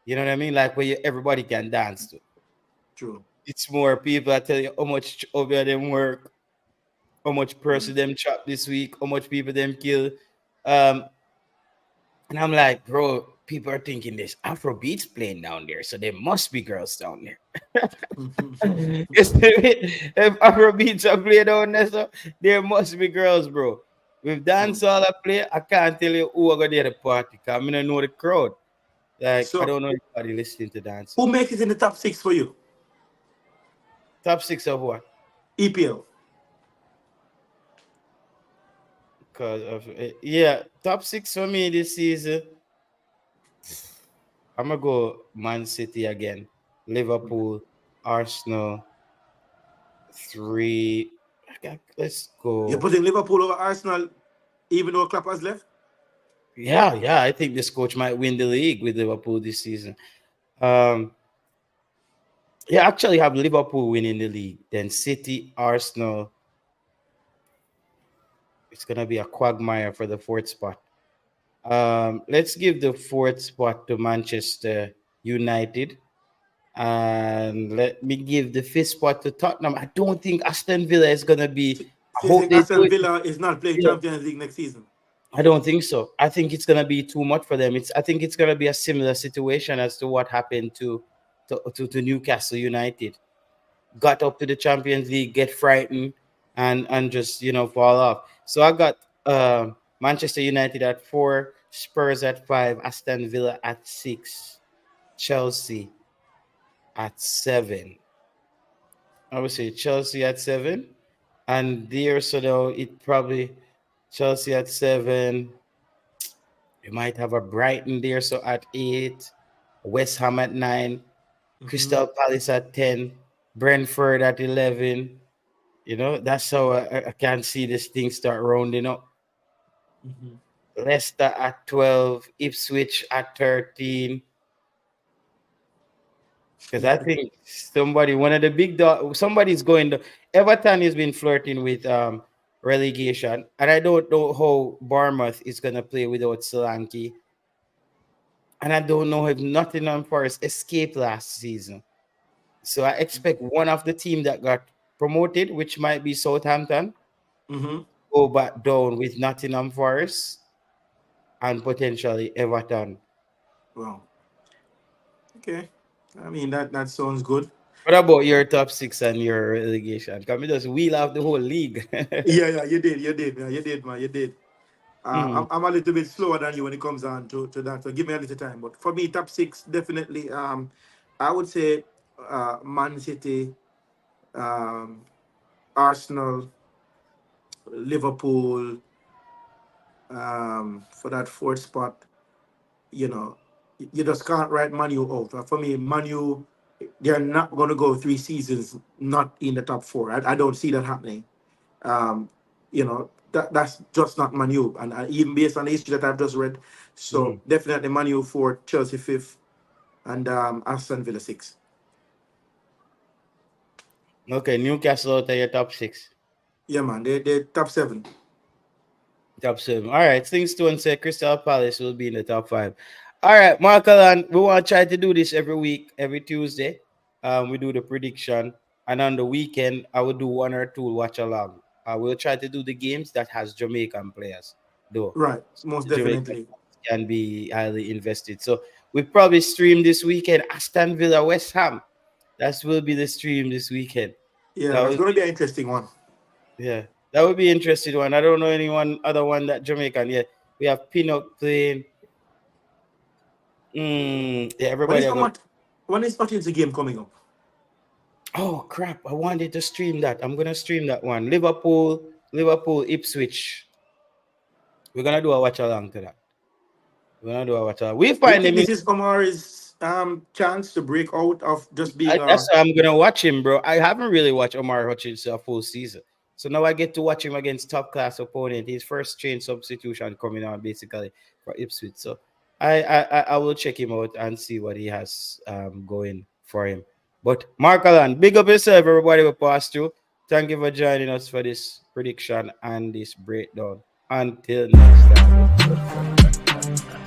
You know what I mean? Like where everybody can dance to. True. It's more people I tell you how much over them work, how much person them chop this week, how much people them kill. Um, and I'm like, bro, people are thinking there's Afrobeats playing down there, so there must be girls down there. If Afrobeats are playing down there, so there must be girls, bro. With dancehall I play, I can't tell you who are gonna be at the party because I don't know the crowd. Like I So, don't know anybody listening to who dancehall. makes it in the top six for you? Top six of what? EPL. Because of yeah, top six for me this season. I'm gonna go Man City again, Liverpool, Arsenal, three. Let's You're go. putting Liverpool over Arsenal, even though Klopp has left. Yeah. I think this coach might win the league with Liverpool this season. Um, yeah, actually have Liverpool winning the league, then City, Arsenal. It's gonna be a quagmire for the fourth spot. Let's give the fourth spot to Manchester United. And let me give the fifth spot to Tottenham. I don't think Aston Villa is gonna be. I So you hope think they do Aston it. Villa is not playing Yeah, Champions League next season? I don't think so. I think it's gonna be too much for them. I think it's gonna be a similar situation as to what happened to Newcastle United. Got up to the Champions League, get frightened, and just fall off. So I got Manchester United at 4, Spurs at 5, Aston Villa at 6, Chelsea at 7. I would say Chelsea at 7, and there so though it probably Chelsea at 7. You might have a Brighton there so at 8, West Ham at 9, Mm-hmm. Crystal Palace at 10, Brentford at 11. That's how I can see this thing start rounding up. Mm-hmm. Leicester at 12, Ipswich at 13. Because I think one of the big somebody's going to Everton has been flirting with relegation, and I don't know how Bournemouth is gonna play without Solanke, and I don't know if Nottingham Forest escaped last season. So I expect one of the team that got promoted, which might be Southampton, Mm-hmm. go back down with Nottingham Forest and potentially Everton. Wow. Okay. I mean that sounds good. What about your top six and your relegation? Can we just wheel off the whole league? Yeah, you did, man. You did. Mhm. I'm a little bit slower than you when it comes on to that. So give me a little time. But for me, top six definitely. I would say Man City, um, Arsenal, Liverpool, for that fourth spot. You know, you just can't write Manu out. For me, Manu, they're not going to go 3 seasons not in the top four. I don't see that happening. Um, that's just not Manu. And even based on the history that I've just read, so Mhm. definitely Manu for Chelsea fifth and Aston Villa sixth. Okay, Newcastle out of your top six. Yeah, man, they top seven. Top 7. All right. Stone said Crystal Palace will be in the top 5. All right, Mark Allen, we want to try to do this every week, every Tuesday. We do the prediction. And on the weekend, I will do 1 or 2 watch along. I will try to do the games that has Jamaican players, though. Right, most The Jamaican definitely. can be highly invested. So we probably stream this weekend Aston Villa West Ham. That will be the stream this weekend. Yeah, That that's will going to be, be an interesting one. yeah, that would be interesting one. I don't know anyone other one that Jamaican. Yeah, we have Pinnock playing. Yeah, everybody. When is Martin's game coming up? Oh crap! I wanted to stream that. I'm gonna stream that one. Liverpool, Ipswich. We're gonna do a watch along to that. We're gonna do a watch along. We Do you find think him. this is Omari's chance to break out of just being That's why I'm gonna watch him, bro. I haven't really watched Omar Hutchins a full season, so now I get to watch him against top class opponent. His first train substitution coming on basically for Ipswich. So I will check him out and see what he has going for him. But Mark Allen, big up yourself, everybody we passed through. Thank you for joining us for this prediction and this breakdown. Until next time.